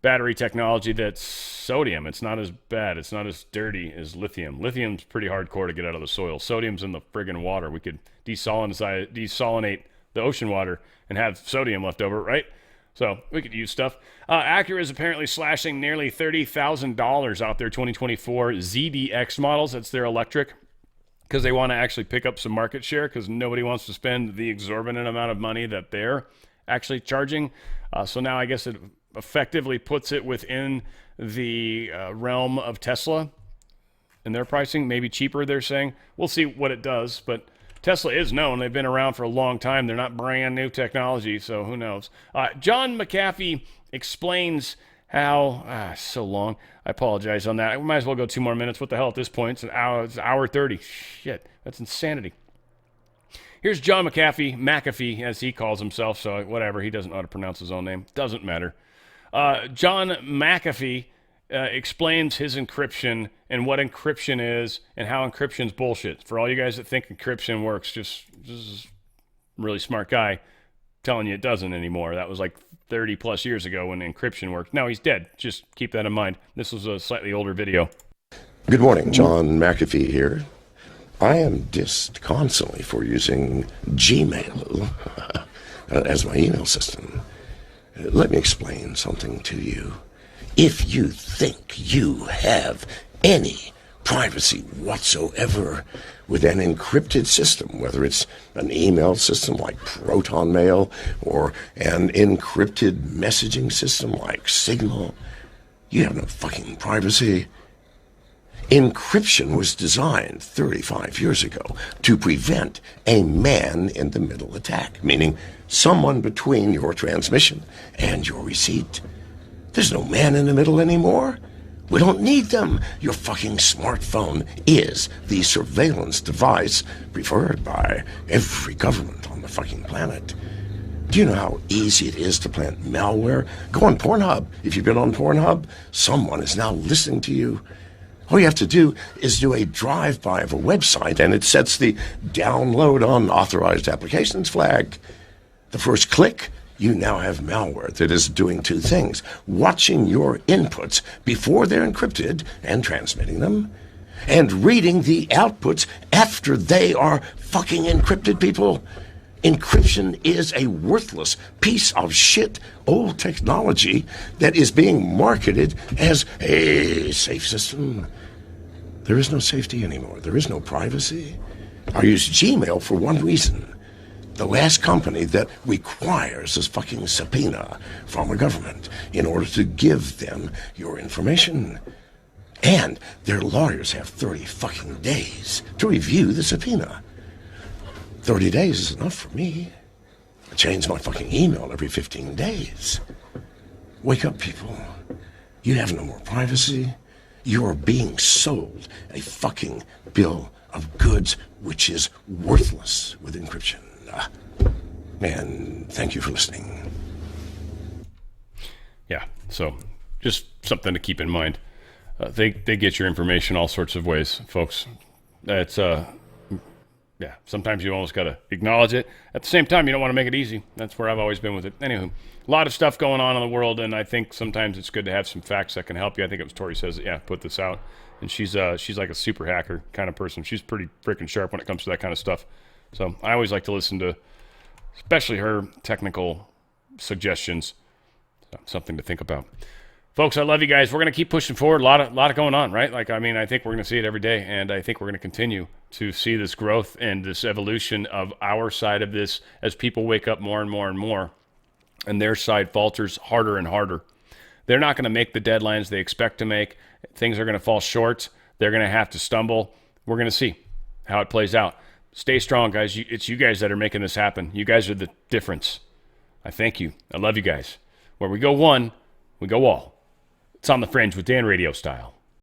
Speaker 1: battery technology that's sodium. It's not as bad. It's not as dirty as lithium. Lithium's pretty hardcore to get out of the soil. Sodium's in the friggin' water. We could desalinate the ocean water and have sodium left over, right? So we could use stuff. Acura is apparently slashing nearly $30,000 out their 2024 ZDX models. That's their electric, because they want to actually pick up some market share, because nobody wants to spend the exorbitant amount of money that they're actually charging. So now I guess it effectively puts it within the realm of Tesla and their pricing. Maybe cheaper, they're saying. We'll see what it does, but Tesla is known. They've been around for a long time. They're not brand new technology, so who knows. John McAfee explains how... so long. I apologize on that. We might as well go 2 more minutes. What the hell at this point? It's an hour 30. Shit, that's insanity. Here's John McAfee, as he calls himself, so whatever. He doesn't know how to pronounce his own name. Doesn't matter. John McAfee explains his encryption and what encryption is and how encryption's bullshit. For all you guys that think encryption works, just a really smart guy telling you it doesn't anymore. That was like 30 plus years ago when encryption worked. Now he's dead. Just keep that in mind. This was a slightly older video.
Speaker 19: Good morning, John McAfee here. I am dissed constantly for using Gmail as my email system. Let me explain something to you. If you think you have any privacy whatsoever with an encrypted system, whether it's an email system like Proton Mail or an encrypted messaging system like Signal, you have no fucking privacy. Encryption was designed 35 years ago to prevent a man-in-the-middle attack, meaning someone between your transmission and your receipt. There's no man in the middle anymore. We don't need them. Your fucking smartphone is the surveillance device preferred by every government on the fucking planet. Do you know how easy it is to plant malware? Go on Pornhub. If you've been on Pornhub, someone is now listening to you. All you have to do is do a drive-by of a website, and it sets the download unauthorized applications flag. The first click, you now have malware that is doing 2 things: watching your inputs before they're encrypted and transmitting them, and reading the outputs after they are fucking encrypted, people. Encryption is a worthless piece of shit old technology that is being marketed as a safe system. There is no safety anymore. There is no privacy. I use Gmail for one reason. The last company that requires this fucking subpoena from a government in order to give them your information. And their lawyers have 30 fucking days to review the subpoena. 30 days is enough for me. I change my fucking email every 15 days. Wake up, people. You have no more privacy. You are being sold a fucking bill of goods which is worthless with encryption. And thank you for listening.
Speaker 1: Yeah, so just something to keep in mind. They get your information all sorts of ways, folks. It's yeah, sometimes you almost got to acknowledge it. At the same time, you don't want to make it easy. That's where I've always been with it. Anywho, a lot of stuff going on in the world, and I think sometimes it's good to have some facts that can help you. I think it was Tori says, yeah, put this out. And she's like a super hacker kind of person. She's pretty freaking sharp when it comes to that kind of stuff. So I always like to listen to, especially her technical suggestions. So, something to think about. Folks, I love you guys. We're going to keep pushing forward. A lot of going on, right? Like, I mean, I think we're going to see it every day, and I think we're going to continue to see this growth and this evolution of our side of this as people wake up more and more and more, and their side falters harder and harder. They're not going to make the deadlines they expect to make. Things are going to fall short. They're going to have to stumble. We're going to see how it plays out. Stay strong, guys. It's you guys that are making this happen. You guys are the difference. I thank you. I love you guys. Where we go one, we go all. It's on the Fringe with Dan Radio Style.